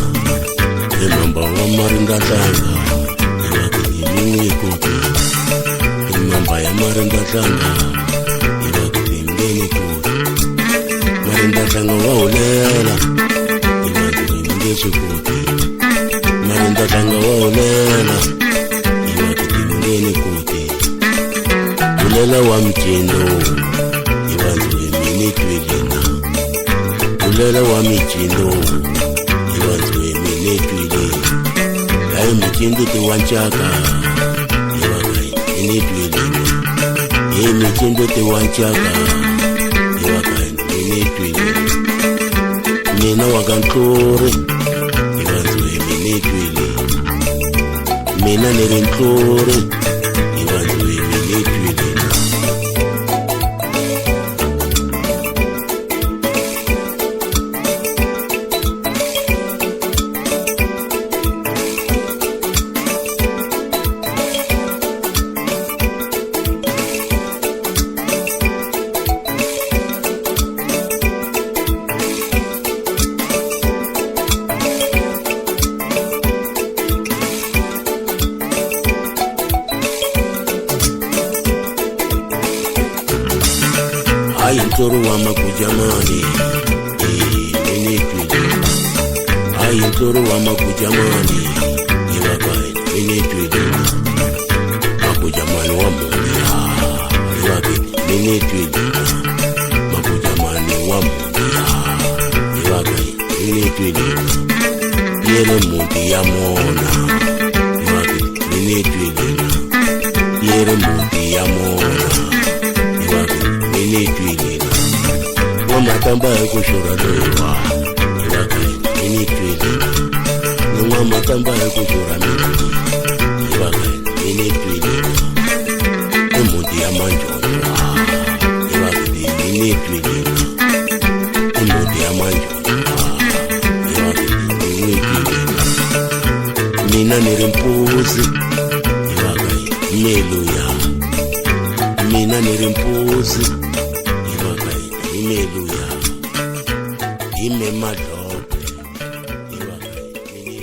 Mamba wa marinda tanga, yura kini kuti. Mamba ya marinda tanga, yura kini kuti. Marinda tanga waulela, iwatu imungesu kuti. Marinda tanga waulela, iwatu imungeni kuti. Ulela wa mchindo, iwatu imini twilina. Ulela wa mchindo, iwatu imini twilina. Lai mchindo tiwanchaka, iwaka imini twilina. Ye mchindo tiwanchaka, iwaka mina wakantlori ivanzwe minetwile. Mina nerentlori ivanzwe minetwile. Ayintoro wa makujamani, minetwile. Ayintoro wa makujamani, iwakai minetwile. Makujamani wa mungia, iwakai minetwile. Makujamani wa mungia, iwakai minetwile. Yere mundi ya mona, iwakai minetwile. Yere mundi ya mona, minetwilina. Wamatamba kushura lewa, iwakai minetwilina. Wamatamba kushura minani, iwakai minetwilina. Umundi ya manjona, iwakai minetwilina. Umundi ya manjona, iwakai minetwilina. Mina nirimpuzi, iwakai haleluya. Mina nirimpuzi, iwakai haleluya. Ime madope, iwakai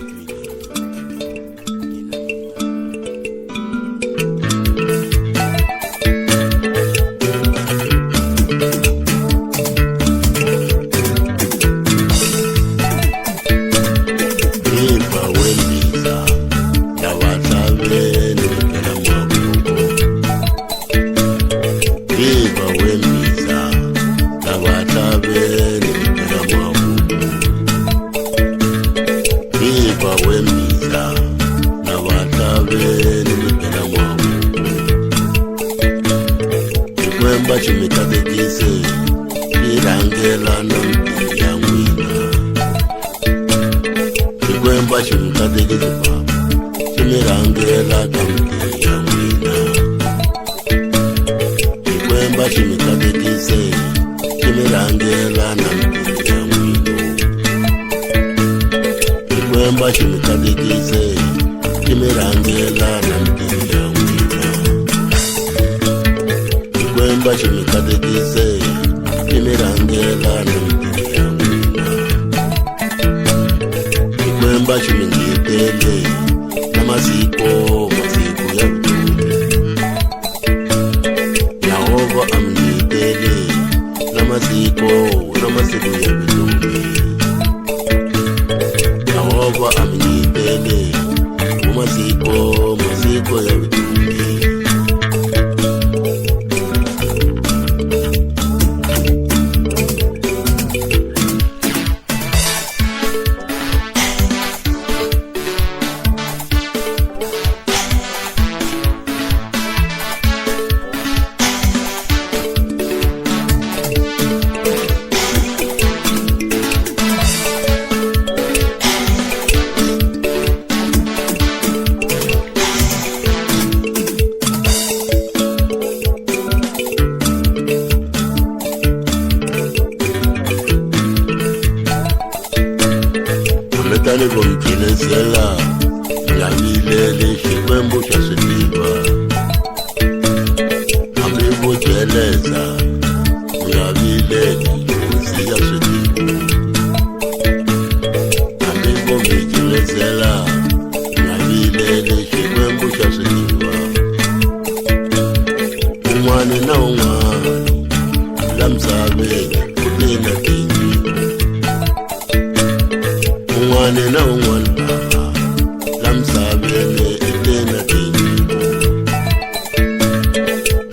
Viva wembiza, yawatabeni kela mwabuko. Viva wembiza, yawatabeni kela mwabuko. rangela na mti ya mwina Chikwemba chimkatekisi baba Chimirangela na mti ya mwina Chikwemba chimkatekisi Chimirangela na mti ya mwina Chikwemba chimkatekisi Chimirangela na mti ya mwina Chikwemba chimkatekisi Chimirangela na mti ya mwina Chikwemba chimingitele na maziko ya vitumi Yehova amngitele na maziko ya vitumi Yehova amngitele maziko ya vitumi Tani komkile sela Yamilele Chikwembu cha Siliva Amibu jeleza Yamilele Uzi ya Siliva Amibu mikile sela Yamilele Chikwembu cha Siliva Umwane na umwane Lamsabe Kutena kinyi Umwane na umwane baba Lamsabele etena kinyi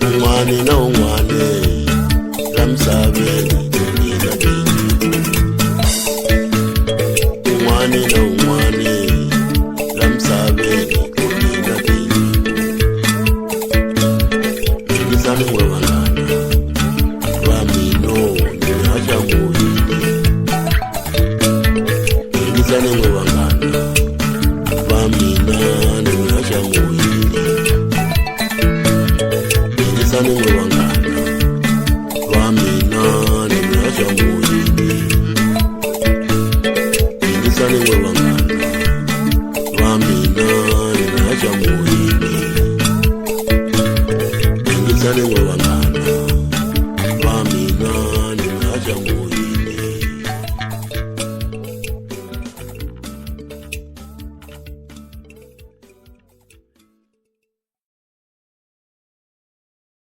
Umwane na umwane Lamsabele etena kinyi Umwane na umwane Lamsabele etena kinyi Ngisani mwewangana Wamino Nyacha muhini Ngisani mwewangana Wamina Nyacha muhini Ngisani mwewangana Wamina Nyacha muhini Ngisani mwewangana Wamina Nyacha muhini Ngisani mwewangana Wamina Nyacha muhini